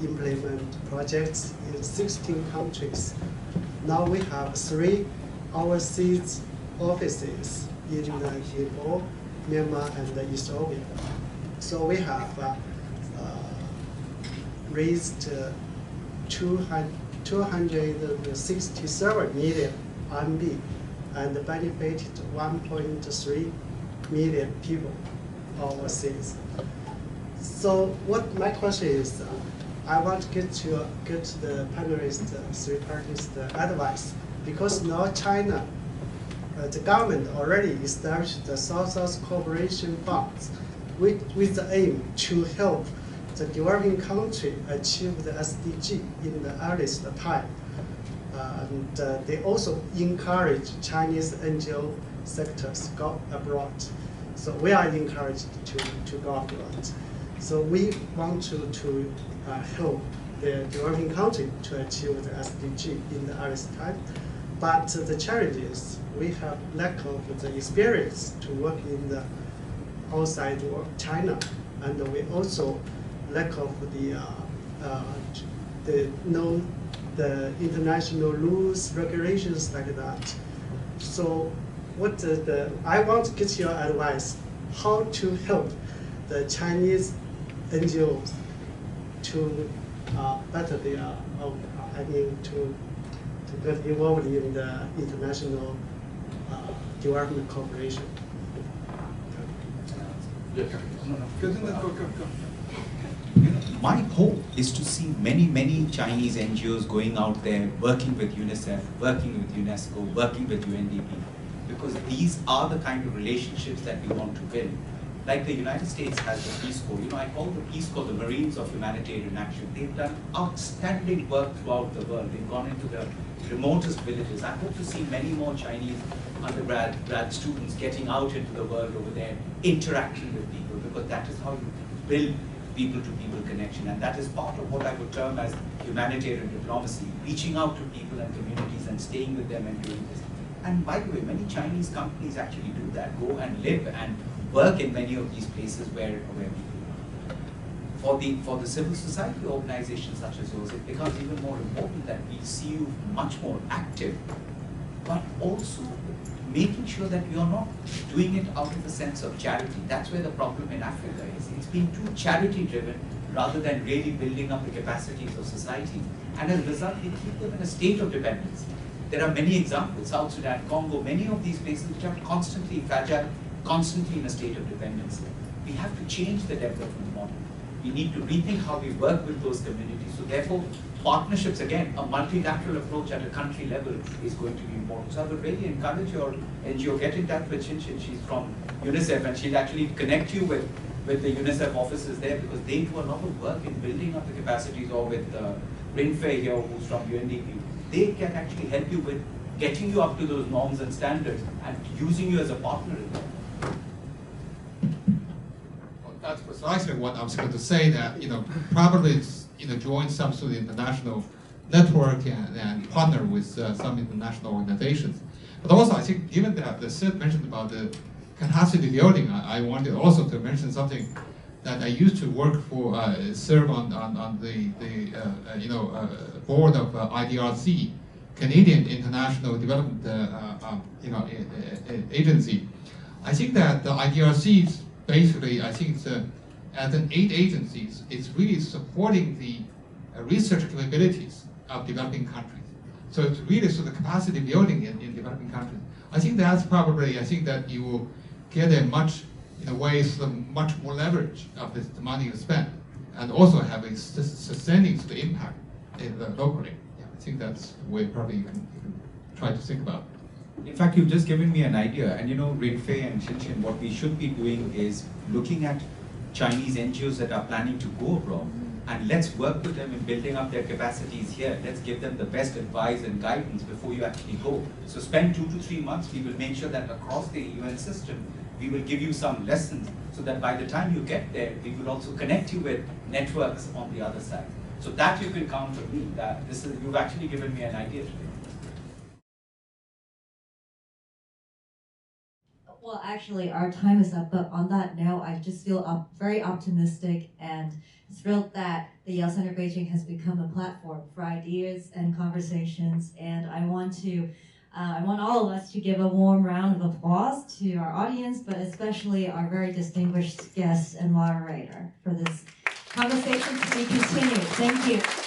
implement projects in 16 countries. Now we have 3 overseas offices in Nepal, Myanmar, and Ethiopia. So we have raised 267 million RMB and benefited 1.3 million people overseas. So what my question is, I want to get the panelists, 3 parties, the advice, because now China, the government already established the South-South Cooperation Funds with the aim to help the developing country achieve the SDG in the earliest time. And they also encourage Chinese NGO sectors go abroad. So we are encouraged to go abroad. So we want to help the developing country to achieve the SDG in the earliest time. But the challenge is we have lack of the experience to work in the outside world, China, and we also lack of the international rules, regulations like that. So I want to get your advice how to help the Chinese NGOs to better their, to get involved in the international development cooperation. My hope is to see many Chinese NGOs going out there, working with UNICEF, working with UNESCO, working with UNDP, because these are the kind of relationships that we want to build. Like the United States has the Peace Corps. I call the Peace Corps the Marines of Humanitarian Action. They've done outstanding work throughout the world. They've gone into the remotest villages. I hope to see many more Chinese grad students getting out into the world over there, interacting with people, because that is how you build people-to-people connection. And that is part of what I would term as humanitarian diplomacy, reaching out to people and communities and staying with them and doing this. And by the way, many Chinese companies actually do that, go and live and work in many of these places where people are. For the civil society organizations such as yours, it becomes even more important that we see you much more active, but also making sure that you're not doing it out of a sense of charity. That's where the problem in Africa is. It's been too charity-driven rather than really building up the capacities of society. And as a result, we keep them in a state of dependence. There are many examples, South Sudan, Congo, many of these places which are constantly fragile, constantly in a state of dependence. We have to change the development model. We need to rethink how we work with those communities. So therefore, partnerships, again, a multilateral approach at a country level is going to be important. So I would really encourage your NGO, get in touch with Chinchin. She's from UNICEF, and she'll actually connect you with the UNICEF offices there, because they do a lot of work in building up the capacities, or with Lan Xue here, who's from UNDP. They can actually help you with getting you up to those norms and standards and using you as a partner in that. Well, that's precisely what I was going to say, that probably join some sort of international network and partner with some international organizations. But also, I think, given that the Sid mentioned about the capacity building, I wanted also to mention something that I used to work for, serve on the board of IDRC, Canadian International Development Agency. I think that the IDRC is basically, I think it's as an aid agencies, it's really supporting the research capabilities of developing countries. So it's really sort of capacity building in developing countries. I think that's probably, I think that you will get a much, in a way, much more leverage of the money you spend, and also have a sustaining sort of impact locally. Yeah, I think that's the way probably you can try to think about. In fact, you've just given me an idea, and Lan Xue and Chinchin, what we should be doing is looking at Chinese NGOs that are planning to go abroad, and let's work with them in building up their capacities here. Let's give them the best advice and guidance before you actually go. So spend 2 to 3 months. We will make sure that across the UN system, we will give you some lessons, so that by the time you get there, we will also connect you with networks on the other side. So that you can count on me. That you've actually given me an idea today. Well, actually, our time is up, but on that note, I just feel very optimistic and thrilled that the Yale Center Beijing has become a platform for ideas and conversations, and I want all of us to give a warm round of applause to our audience, but especially our very distinguished guest and moderator for this conversation to be continued. Thank you.